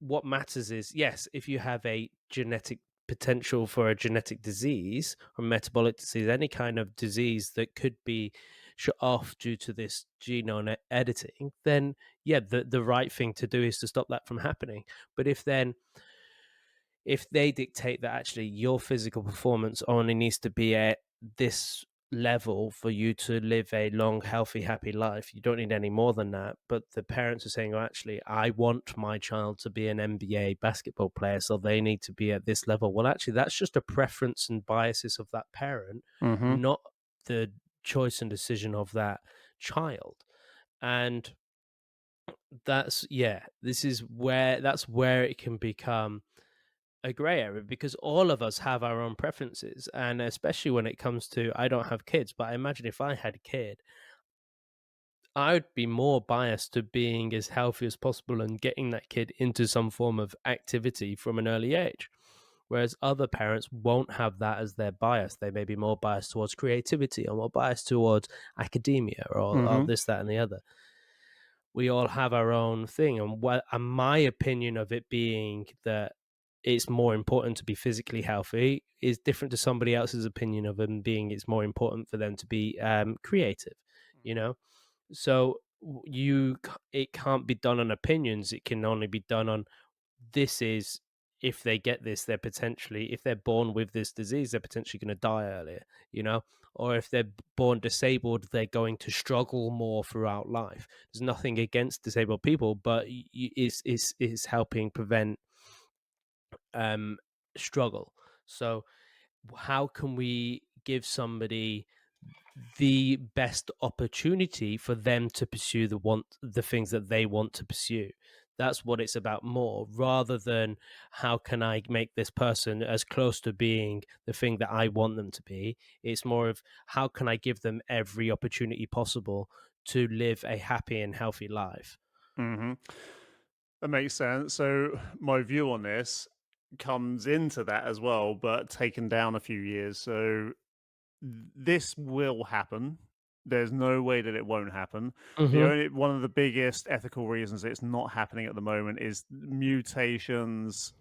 What matters is, yes, if you have a genetic potential for a genetic disease or metabolic disease, any kind of disease that could be shut off due to this genome editing, then yeah, the right thing to do is to stop that from happening. But if they dictate that actually your physical performance only needs to be at this level for you to live a long, healthy, happy life, you don't need any more than that. But the parents are saying, oh, actually, I want my child to be an NBA basketball player, so they need to be at this level. Well, actually, that's just a preference and biases of that parent, not the choice and decision of that child. And that's where it can become a gray area, because all of us have our own preferences, and especially when it comes to, I don't have kids, but I imagine if I had a kid, I would be more biased to being as healthy as possible and getting that kid into some form of activity from an early age, whereas other parents won't have that as their bias. They may be more biased towards creativity or more biased towards academia or this, that, and the other. We all have our own thing, and my opinion of it being that it's more important to be physically healthy is different to somebody else's opinion of them being it's more important for them to be creative, so it can't be done on opinions. It can only be done on, this is, if they get this, if they're born with this disease, they're potentially going to die earlier, or if they're born disabled, they're going to struggle more throughout life. There's nothing against disabled people, but it's helping prevent struggle. So how can we give somebody the best opportunity for them to pursue the things that they want to pursue? That's what it's about more, rather than how can I make this person as close to being the thing that I want them to be. It's more of how can I give them every opportunity possible to live a happy and healthy life. That makes sense. So my view on this comes into that as well, but taken down a few years. So this will happen. There's no way that it won't happen. One of the biggest ethical reasons it's not happening at the moment is mutations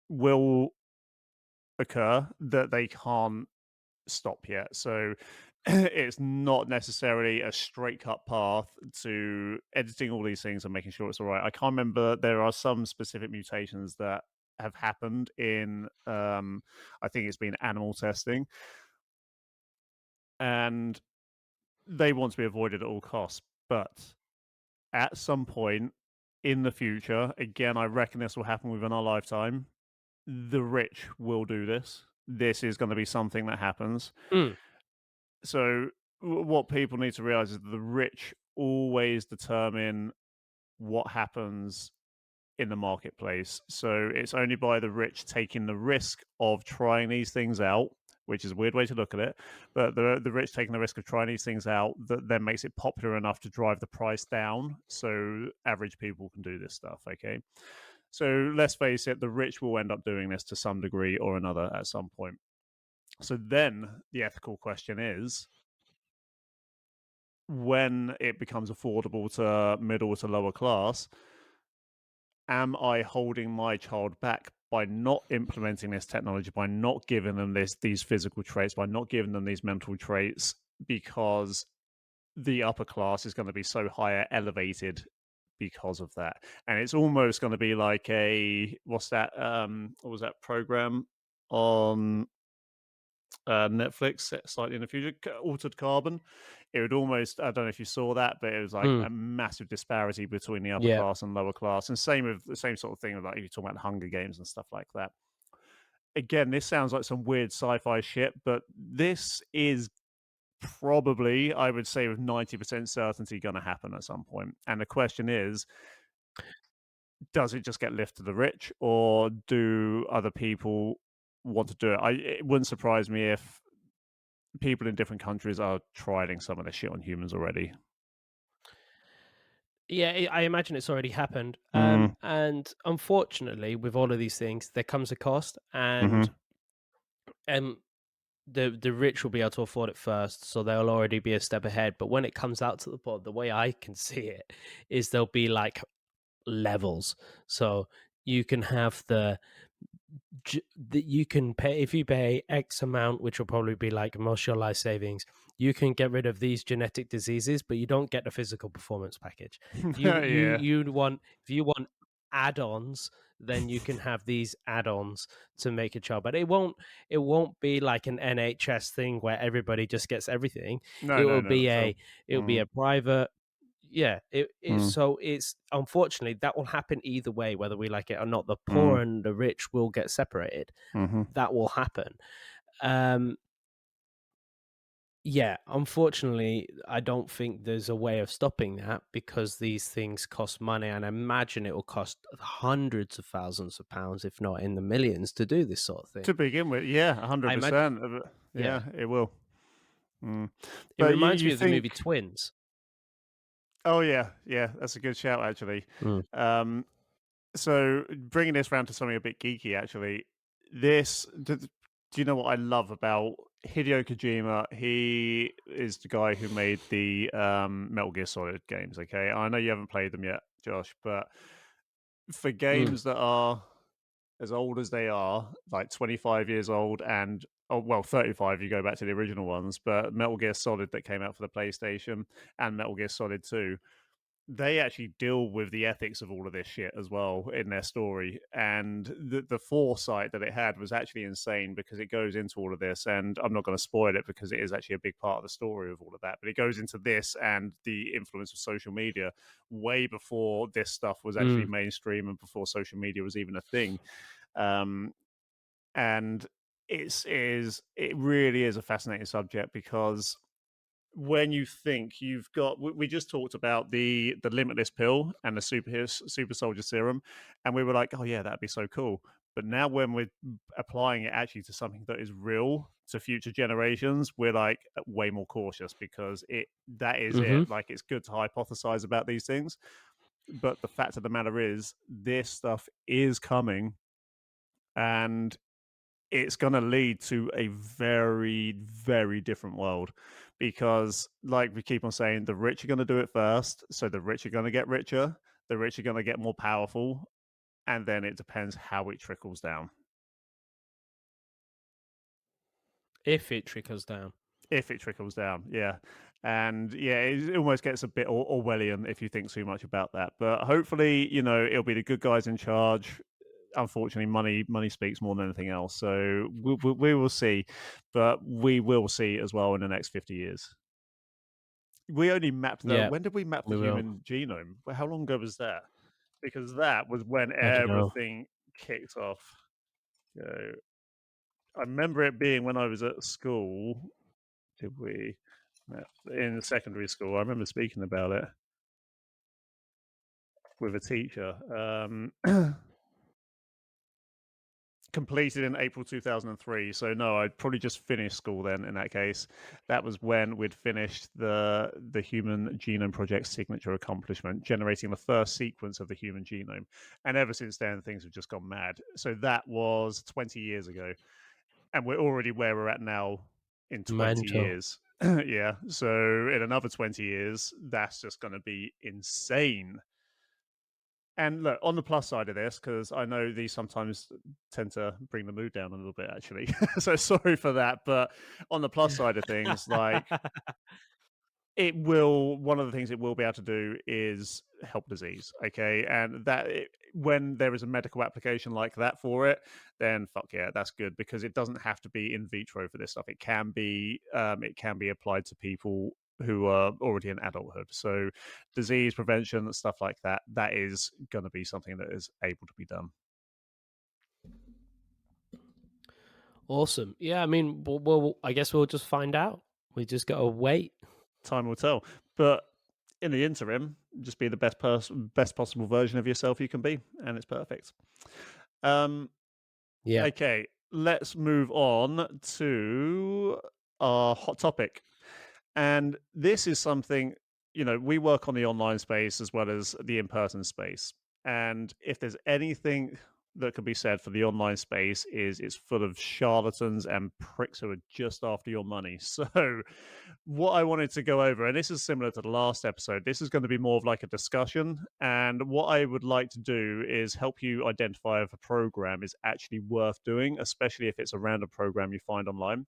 will occur that they can't stop yet. So it's not necessarily a straight cut path to editing all these things and making sure it's all right. I can't remember. There are some specific mutations that have happened in, I think it's been animal testing, and they want to be avoided at all costs. But at some point in the future, again, I reckon this will happen within our lifetime. The rich will do this. This is going to be something that happens. Mm. So what people need to realize is the rich always determine what happens in the marketplace. So it's only by the rich taking the risk of trying these things out, which is a weird way to look at it, but the rich taking the risk of trying these things out that then makes it popular enough to drive the price down so average people can do this stuff, okay? So let's face it, the rich will end up doing this to some degree or another at some point. So then the ethical question is, when it becomes affordable to middle to lower class, am I holding my child back by not implementing this technology, by not giving them these physical traits, by not giving them these mental traits, because the upper class is going to be so higher elevated because of that? And it's almost going to be like what was that program on Netflix set slightly in the future, Altered Carbon? It would almost, I don't know if you saw that, but it was like a massive disparity between the upper class and lower class. And same with the same sort of thing with, like, if you're talking about the Hunger Games and stuff like that. Again, this sounds like some weird sci-fi shit, but this is probably, I would say with 90% certainty, going to happen at some point. And the question is, does it just get left to the rich, or do other people want to do it? It wouldn't surprise me if people in different countries are trialing some of this shit on humans already. Yeah, I imagine it's already happened. Mm. And unfortunately, with all of these things, there comes a cost, and the rich will be able to afford it first, so they'll already be a step ahead. But when it comes out to the poor, the way I can see it is there'll be like levels. So you can have that you can pay, if you pay X amount, which will probably be like most of your life savings, you can get rid of these genetic diseases, but you don't get the physical performance package. If you want add-ons, then you can have these add-ons to make a child. But it won't be like an NHS thing where everybody just gets everything. It will be a private. Yeah, so it's unfortunately that will happen either way, whether we like it or not. The poor and the rich will get separated. That will happen. Yeah, unfortunately, I don't think there's a way of stopping that, because these things cost money, and I imagine it will cost hundreds of thousands of pounds, if not in the millions, to do this sort of thing. To begin with, yeah, 100%. Yeah, it will. It But reminds me you of the movie Twins. Oh yeah, that's a good shout actually. So bringing this round to something a bit geeky, actually, do you know what I love about Hideo Kojima? He is the guy who made the Metal Gear Solid games. Okay, I know you haven't played them yet, Josh, but for games that are as old as they are, like 25 years old, and 35 you go back to the original ones, but Metal Gear Solid that came out for the PlayStation and Metal Gear Solid 2, they actually deal with the ethics of all of this shit as well in their story. And the foresight that it had was actually insane, because it goes into all of this, and I'm not going to spoil it because it is actually a big part of the story of all of that, but it goes into this and the influence of social media way before this stuff was actually mainstream and before social media was even a thing. And it really is a fascinating subject, because when you think you've got, we just talked about the Limitless pill and the super soldier serum, and we were like, oh yeah, that'd be so cool. But now when we're applying it actually to something that is real to future generations, we're like way more cautious, because that is it. Like, it's good to hypothesize about these things, but the fact of the matter is, this stuff is coming, and it's going to lead to a very, very different world, because, like we keep on saying, the rich are going to do it first. So the rich are going to get richer, the rich are going to get more powerful, and then it depends how it trickles down. If it trickles down. if it trickles down, yeah. And yeah, it almost gets a bit Orwellian if you think too much about that. But hopefully, it'll be the good guys in charge. Unfortunately, money speaks more than anything else. So we will see, but we will see as well in the next 50 years. We only mapped Yeah, when did we map the we will. human genome? How long ago was that? Because that was when I don't know. everything kicked off. So I remember it being when I was at school. Did we in secondary school? I remember speaking about it with a teacher. Completed in April 2003. So no, I'd probably just finished school then. In that case, that was when we'd finished the Human Genome Project signature accomplishment, generating the first sequence of the human genome. And ever since then, things have just gone mad. So that was 20 years ago, and we're already where we're at now in 20 Mental. years. Yeah. So in another 20 years, that's just going to be insane. And look, on the plus side of this, because I know these sometimes tend to bring the mood down a little bit, actually. So sorry for that. But on the plus side of things, like one of the things it will be able to do is help disease. Okay. And when there is a medical application like that for it, then fuck yeah, that's good, because it doesn't have to be in vitro for this stuff. It can be applied to people who are already in adulthood. So disease prevention and stuff like that, that is going to be something that is able to be done. Awesome. Yeah, I mean, well, I guess we'll just find out. We just gotta wait. Time will tell. But in the interim, just be the best possible version of yourself you can be, and it's perfect. Yeah. Okay, let's move on to our hot topic. And this is something, we work on the online space as well as the in-person space. And if there's anything that can be said for the online space, is it's full of charlatans and pricks who are just after your money. So what I wanted to go over, and this is similar to the last episode, this is going to be more of like a discussion. And what I would like to do is help you identify if a program is actually worth doing, especially if it's a random program you find online.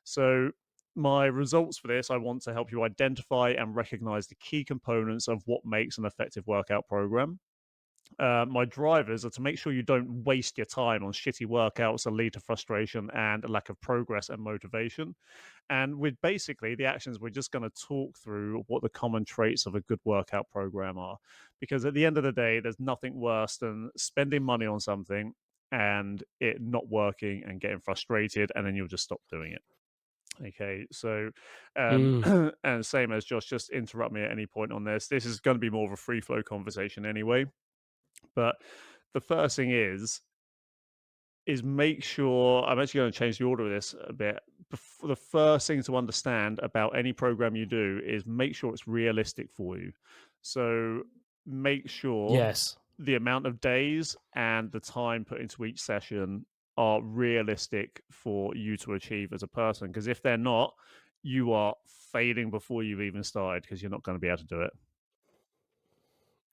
So my results for this, I want to help you identify and recognize the key components of what makes an effective workout program. My drivers are to make sure you don't waste your time on shitty workouts that lead to frustration and a lack of progress and motivation. And with basically the actions, we're just going to talk through what the common traits of a good workout program are. Because at the end of the day, there's nothing worse than spending money on something and it not working and getting frustrated, and then you'll just stop doing it. Okay, so and same as Josh, just interrupt me at any point on this. This is going to be more of a free flow conversation anyway. But the first thing is make sure, I'm actually going to change the order of this a bit. The first thing to understand about any program you do is make sure it's realistic for you. So make sure Yes. the amount of days and the time put into each session are realistic for you to achieve as a person. Because if they're not, you are failing before you've even started, because you're not going to be able to do it.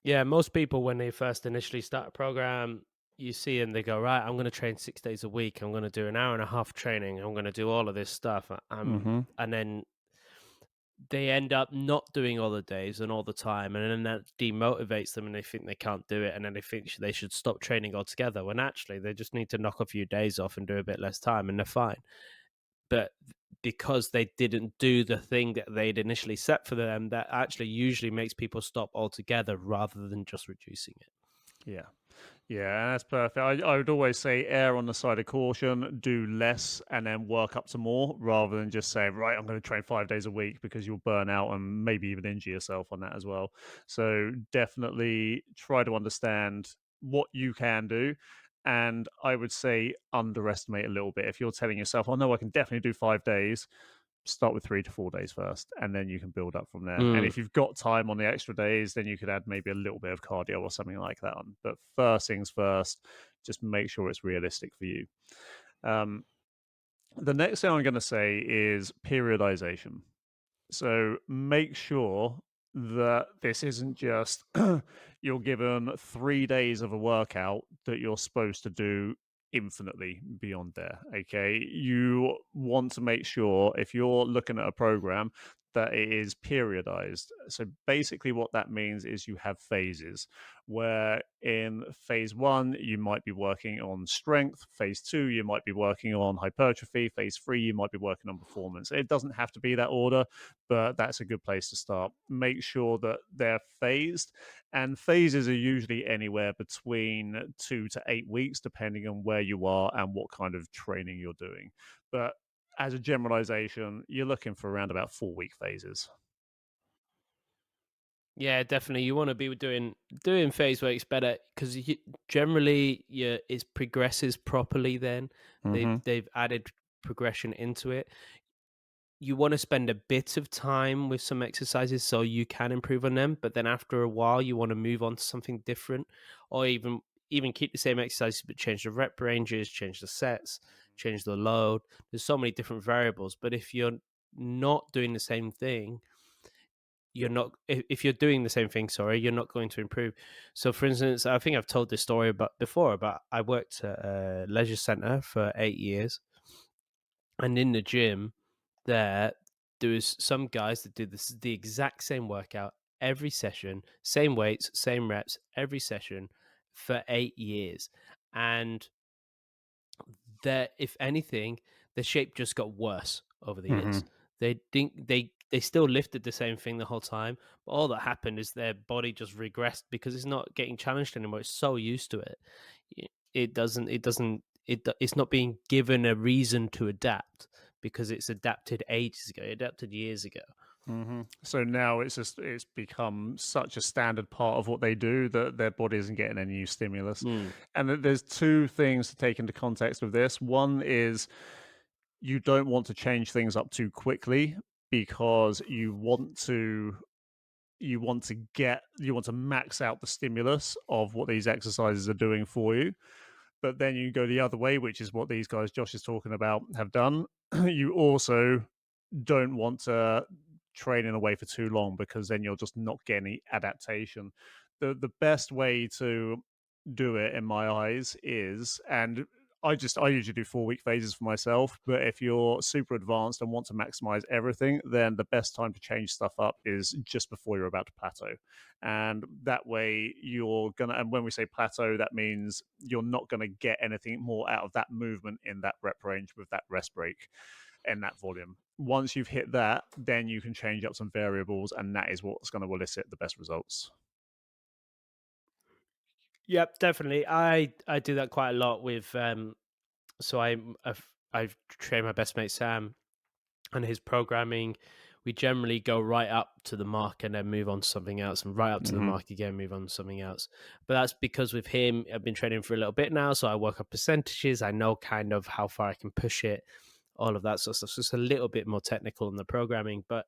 Yeah, most people, when they first initially start a program, you see them, they go, right, I'm going to train 6 days a week. I'm going to do an hour and a half training. I'm going to do all of this stuff. And then they end up not doing all the days and all the time. And then that demotivates them and they think they can't do it. And then they think they should stop training altogether, when actually they just need to knock a few days off and do a bit less time and they're fine. But because they didn't do the thing that they'd initially set for them, that actually usually makes people stop altogether rather than just reducing it. Yeah. Yeah, that's perfect. I would always say err on the side of caution, do less and then work up to more, rather than just say, right, I'm going to train 5 days a week, because you'll burn out and maybe even injure yourself on that as well. So definitely try to understand what you can do. And I would say underestimate a little bit. If you're telling yourself, oh no, I can definitely do 5 days, start with 3 to 4 days first, and then you can build up from there. And if you've got time on the extra days, then you could add maybe a little bit of cardio or something like that on. But first things first, just make sure it's realistic for you. The next thing I'm going to say is periodization. So make sure that this isn't just you're given 3 days of a workout that you're supposed to do infinitely beyond there. Okay, you want to make sure if you're looking at a program that it is periodized. So basically what that means is you have phases where in phase 1 you might be working on strength, phase 2 you might be working on hypertrophy, phase 3 you might be working on performance. It doesn't have to be that order, but that's a good place to start. Make sure that they're phased, and phases are usually anywhere between 2 to 8 weeks, depending on where you are and what kind of training you're doing. But as a generalization, you're looking for around about 4 week phases. Yeah, definitely. You want to be doing phase works better because generally, it progresses properly. Then Mm-hmm. they've added progression into it. You want to spend a bit of time with some exercises so you can improve on them, but then after a while, you want to move on to something different, or even keep the same exercises but change the rep ranges, change the sets, change the load. There's so many different variables, but if you're not doing the same thing, you're not if you're doing the same thing, sorry, you're not going to improve. So for instance, I think I've told this story about I worked at a leisure center for 8 years, and in the gym there was some guys that do the exact same workout every session, same weights, same reps every session for 8 years, and that if anything, the shape just got worse over the Mm-hmm. years. They still lifted the same thing the whole time, but all that happened is their body just regressed because it's not getting challenged anymore. It's so used to it. It's not being given a reason to adapt because it's adapted ages ago, adapted years ago. Mm-hmm. So now it's become such a standard part of what they do that their body isn't getting any new stimulus. Mm. And there's two things to take into context with this. One is you don't want to change things up too quickly because you want to max out the stimulus of what these exercises are doing for you. But then you go the other way, which is what these guys Josh is talking about have done. You also don't want to train in a way for too long because then you'll just not get any adaptation. The best way to do it in my eyes is, and I usually do 4 week phases for myself, but if you're super advanced and want to maximize everything, then the best time to change stuff up is just before you're about to plateau. And that way and when we say plateau, that means you're not gonna get anything more out of that movement in that rep range with that rest break and that volume. Once you've hit that, then you can change up some variables, and that is what's going to elicit the best results. Yep, definitely. I do that quite a lot with so I've trained my best mate Sam, and his programming. We generally go right up to the mark and then move on to something else, and right up to the Mm-hmm. mark again, move on to something else. But that's because with him, I've been training for a little bit now, so I work up percentages. I know kind of how far I can push it, all of that sort of stuff. So it's a little bit more technical in the programming, but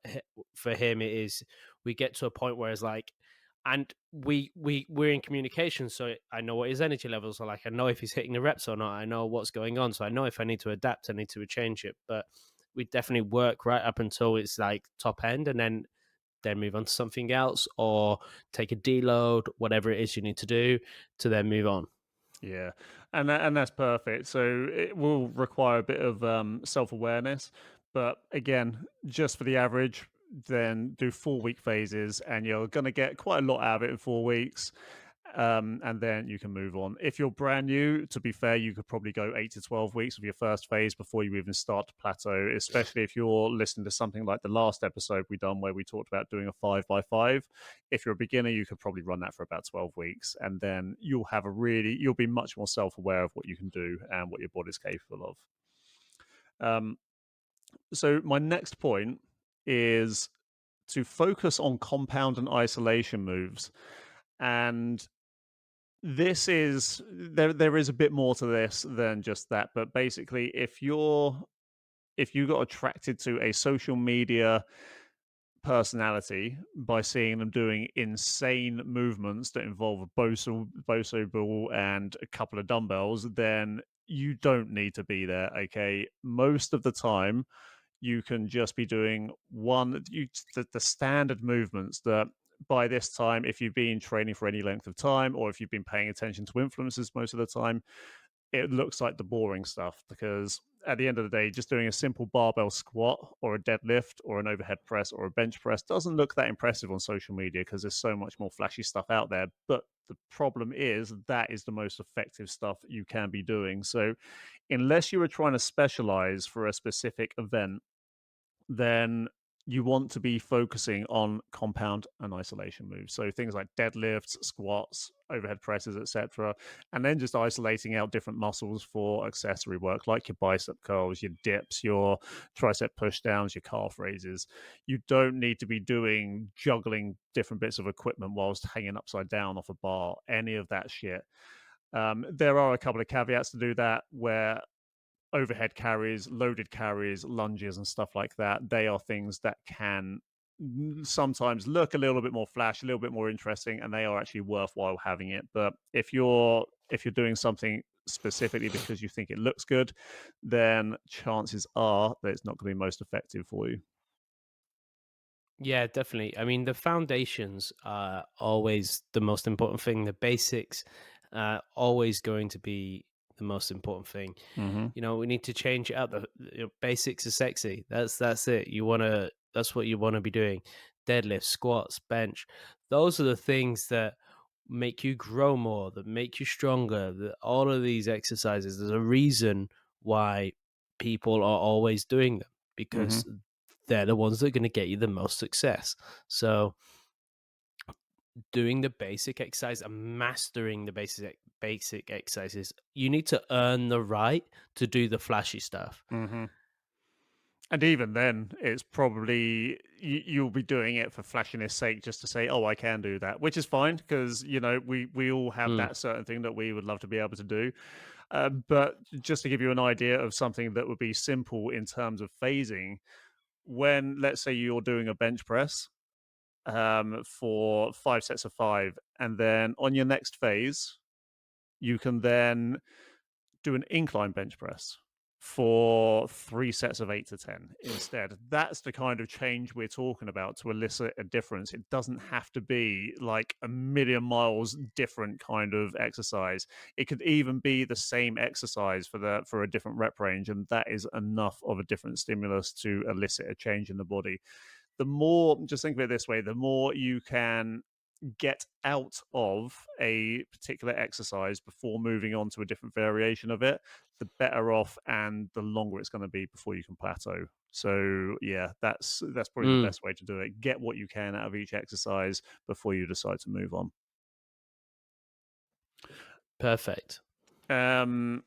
for him, it is we get to a point where it's like, and we're in communication, so I know what his energy levels are like. I know if he's hitting the reps or not. I know what's going on, so I know if I need to adapt, I need to change it. But we definitely work right up until it's like top end, and then move on to something else or take a deload, whatever it is you need to do to then move on. Yeah, and that's perfect. So it will require a bit of self-awareness, but again, just for the average, then do 4 week phases, and you're going to get quite a lot out of it in 4 weeks. And then you can move on. If you're brand new, to be fair, you could probably go 8 to 12 weeks of your first phase before you even start to plateau, especially if you're listening to something like the last episode we done where we talked about doing a 5x5. If you're a beginner, you could probably run that for about 12 weeks, and then you'll be much more self-aware of what you can do and what your body's capable of. So my next point is to focus on compound and isolation moves. And there is a bit more to this than just that, but basically if you got attracted to a social media personality by seeing them doing insane movements that involve a boso ball and a couple of dumbbells, then you don't need to be there. Okay, most of the time you can just be doing the standard movements that by this time, if you've been training for any length of time or if you've been paying attention to influencers most of the time, it looks like the boring stuff, because at the end of the day, just doing a simple barbell squat or a deadlift or an overhead press or a bench press doesn't look that impressive on social media because there's so much more flashy stuff out there. But the problem is that is the most effective stuff you can be doing. So unless you are trying to specialize for a specific event, then you want to be focusing on compound and isolation moves. So things like deadlifts, squats, overhead presses, etc. And then just isolating out different muscles for accessory work, like your bicep curls, your dips, your tricep push downs, your calf raises. You don't need to be doing juggling different bits of equipment whilst hanging upside down off a bar, any of that shit. There are a couple of caveats to do that, where overhead carries, loaded carries, lunges, and stuff like that, they are things that can sometimes look a little bit more flash, a little bit more interesting, and they are actually worthwhile having it. But if you're doing something specifically because you think it looks good, then chances are that it's not going to be most effective for you. Yeah, definitely. I mean, the foundations are always the most important thing. The basics are always going to be the most important thing. Mm-hmm. We need to change it up. The basics are sexy. That's it. That's what you want to be doing. Deadlift, squats, bench. Those are the things that make you grow more, that make you stronger. All of these exercises, there's a reason why people are always doing them, Mm-hmm. because they're the ones that are going to get you the most success. So doing the basic exercise and mastering the basic exercises, you need to earn the right to do the flashy stuff. Mm-hmm. And even then, it's probably you'll be doing it for flashiness sake, just to say, "Oh, I can do that," which is fine, because we all have Mm, that certain thing that we would love to be able to do. But just to give you an idea of something that would be simple in terms of phasing, when, let's say, you're doing a bench press for 5 sets of 5, and then on your next phase, you can then do an incline bench press for 3 sets of 8 to 10 instead. That's the kind of change we're talking about to elicit a difference. It doesn't have to be like a million miles different kind of exercise. It could even be the same exercise for a different rep range, and that is enough of a different stimulus to elicit a change in the body. The more, just think of it this way, the more you can get out of a particular exercise before moving on to a different variation of it, the better off and the longer it's going to be before you can plateau. So yeah, that's probably the mm, best way to do it. Get what you can out of each exercise before you decide to move on. perfect. One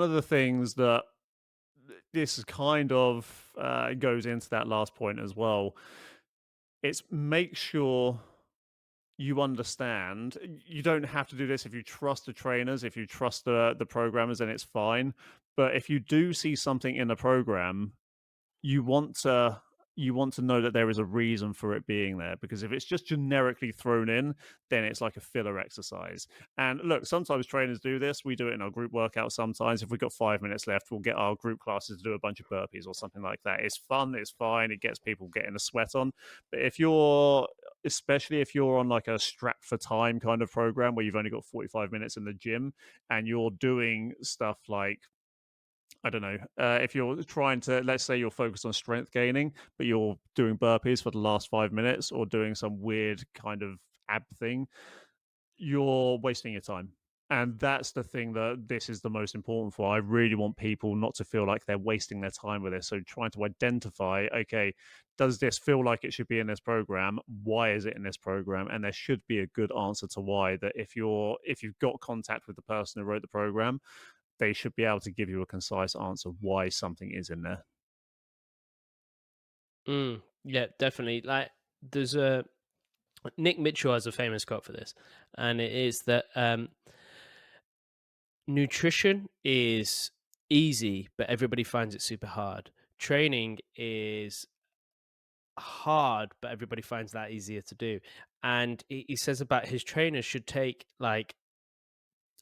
of the things that this is kind of goes into that last point as well, it's make sure you understand. You don't have to do this if you trust the trainers, if you trust the programmers, then it's fine. But if you do see something in a program, you want to know that there is a reason for it being there, because if it's just generically thrown in, then it's like a filler exercise. And look, sometimes trainers do this. We do it in our group workout sometimes. If we've got 5 minutes left, we'll get our group classes to do a bunch of burpees or something like that. It's fun, it's fine, it gets people getting a sweat on. But especially if you're on like a strap for time kind of program where you've only got 45 minutes in the gym, and you're doing stuff like, I don't know, if you're trying to, let's say you're focused on strength gaining, but you're doing burpees for the last 5 minutes or doing some weird kind of ab thing, you're wasting your time. And that's the thing that this is the most important for. I really want people not to feel like they're wasting their time with this. So trying to identify, okay, does this feel like it should be in this program? Why is it in this program? And there should be a good answer to why. That if you've got contact with the person who wrote the program, they should be able to give you a concise answer why something is in there. Yeah, definitely. Like, there's a Nick Mitchell has a famous quote for this, and it is that nutrition is easy, but everybody finds it super hard. Training is hard, but everybody finds that easier to do. And he says about his trainers should take like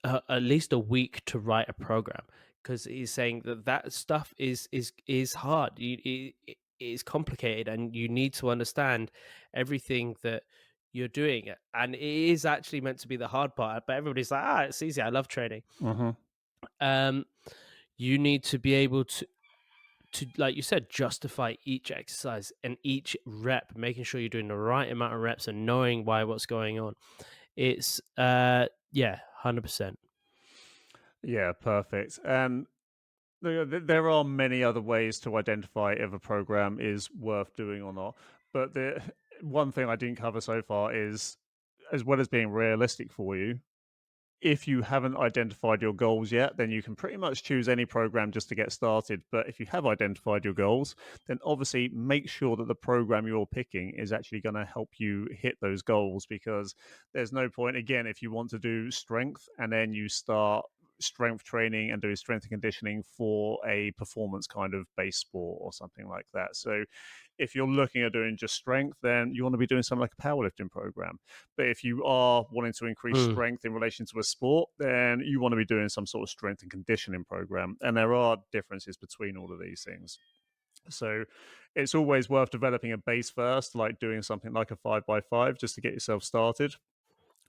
at least a week to write a program, because he's saying that stuff is hard. It is complicated, and you need to understand everything that you're doing it. And it is actually meant to be the hard part, but everybody's like, it's easy. I love training. You need to be able to, like you said, justify each exercise and each rep, making sure you're doing the right amount of reps and knowing what's going on. It's 100%. Yeah, perfect. And there are many other ways to identify if a program is worth doing or not. But the one thing I didn't cover so far is, as well as being realistic for you, if you haven't identified your goals yet, then you can pretty much choose any program just to get started. But if you have identified your goals, then obviously make sure that the program you're picking is actually going to help you hit those goals, because there's no point, again, if you want to do strength and then you start strength training and do strength and conditioning for a performance kind of base sport or something like that. So if you're looking at doing just strength, then you want to be doing something like a powerlifting program. But if you are wanting to increase strength in relation to a sport, then you want to be doing some sort of strength and conditioning program. And there are differences between all of these things. So it's always worth developing a base first, like doing something like a 5x5 just to get yourself started.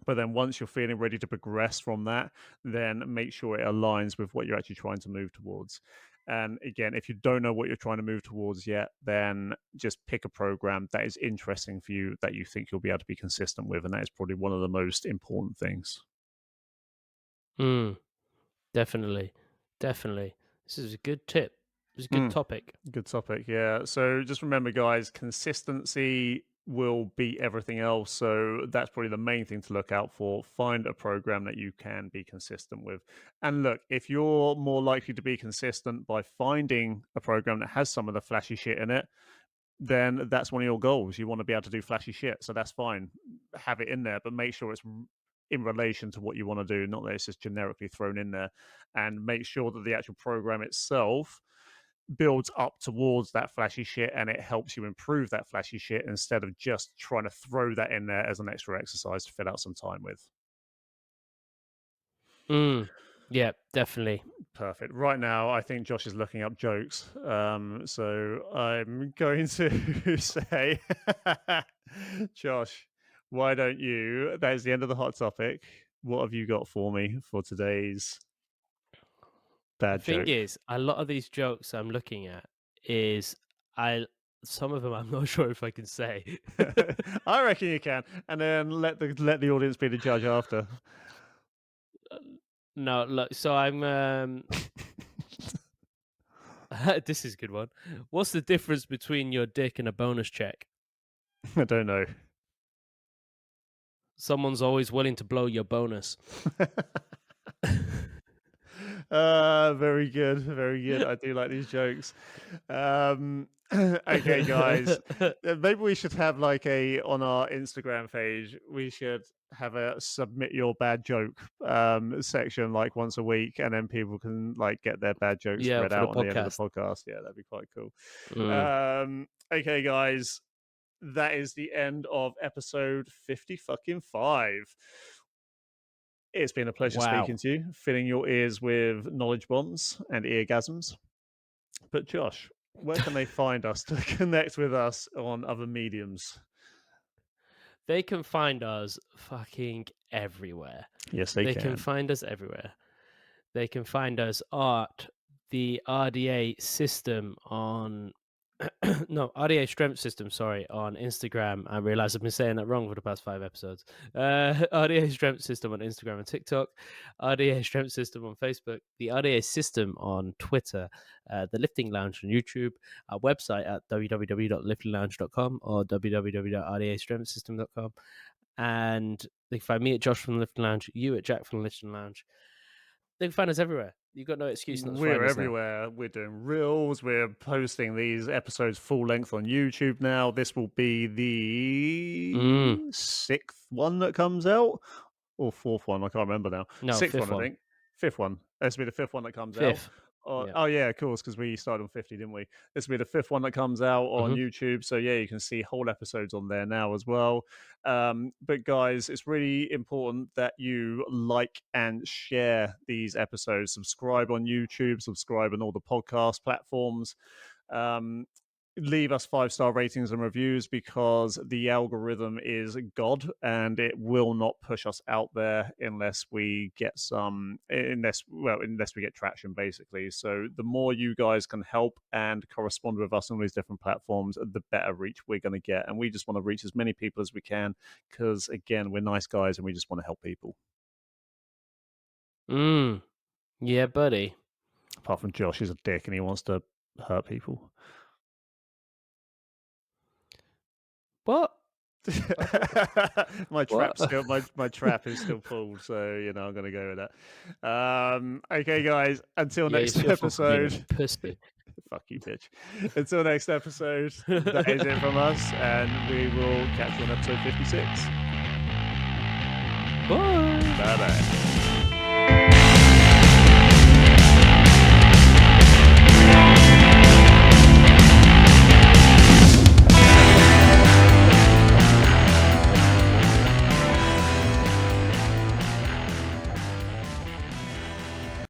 But then once you're feeling ready to progress from that, then make sure it aligns with what you're actually trying to move towards. And again, if you don't know what you're trying to move towards yet, then just pick a program that is interesting for you, that you think you'll be able to be consistent with. And that is probably one of the most important things. Definitely. This is a good tip. It's a good topic. Good topic, yeah. So just remember, guys, consistency will beat everything else. So that's probably the main thing to look out for. Find a program that you can be consistent with. And look, if you're more likely to be consistent by finding a program that has some of the flashy shit in it, then that's one of your goals. You want to be able to do flashy shit. So that's fine. Have it in there, but make sure it's in relation to what you want to do, not that it's just generically thrown in there. And make sure that the actual program itself builds up towards that flashy shit and it helps you improve that flashy shit, instead of just trying to throw that in there as an extra exercise to fill out some time with. Yeah, definitely. Perfect. Right now, I think Josh is looking up jokes. So I'm going to say, Josh, why don't you? That is the end of the hot topic. What have you got for me for today's bad The thing joke? is, a lot of these jokes I'm looking at is some of them I'm not sure if I can say. I reckon you can, and then let the audience be the judge after. No, look. So I'm. This is a good one. What's the difference between your dick and a bonus check? I don't know. Someone's always willing to blow your bonus. Very good, very good. I do like these jokes. Okay, guys, maybe we should have like on our Instagram page, we should have a submit your bad joke section like once a week, and then people can like get their bad jokes read out on the end of the podcast. Yeah, that'd be quite cool. Okay, guys, that is the end of episode 55. It's been a pleasure speaking to you, filling your ears with knowledge bombs and eargasms. But Josh, where can they find us to connect with us on other mediums? They can find us fucking everywhere. Yes, they can find us everywhere. They can find us at the RDA system on no, RDA Strength System, sorry, on Instagram. I realize I've been saying that wrong for the past 5 episodes. RDA Strength System on Instagram and TikTok, RDA Strength System on Facebook, the RDA System on Twitter, the Lifting Lounge on YouTube, our website at www.liftinglounge.com or www.rdastrengthsystem.com. And they can find me at Josh from the Lifting Lounge, you at Jack from the Lifting Lounge. They can find us everywhere. You've got no excuse not to find us. We're everywhere. We're doing reels. We're posting these episodes full length on YouTube now. This will be the 6th one that comes out, or 4th one. I can't remember now. No, 6th one, I think. 5th one. This will be the 5th one that comes out. Oh yeah, of course, because we started on 50, didn't we? This will be the 5th one that comes out on YouTube. So yeah, you can see whole episodes on there now as well. But guys, it's really important that you like and share these episodes. Subscribe on YouTube, subscribe on all the podcast platforms. leave us 5-star ratings and reviews, because the algorithm is God and it will not push us out there unless we get unless we get traction, basically. So the more you guys can help and correspond with us on these different platforms, the better reach we're going to get. And we just want to reach as many people as we can, because again, we're nice guys and we just want to help people. Yeah, buddy. Apart from Josh, he's a dick and he wants to hurt people. What? my trap is still pulled, so I'm gonna go with that. Okay, guys, until next episode. Pussy. Fuck you, bitch. Until next episode, that is it from us, and we will catch you on episode 56. Bye. Bye bye.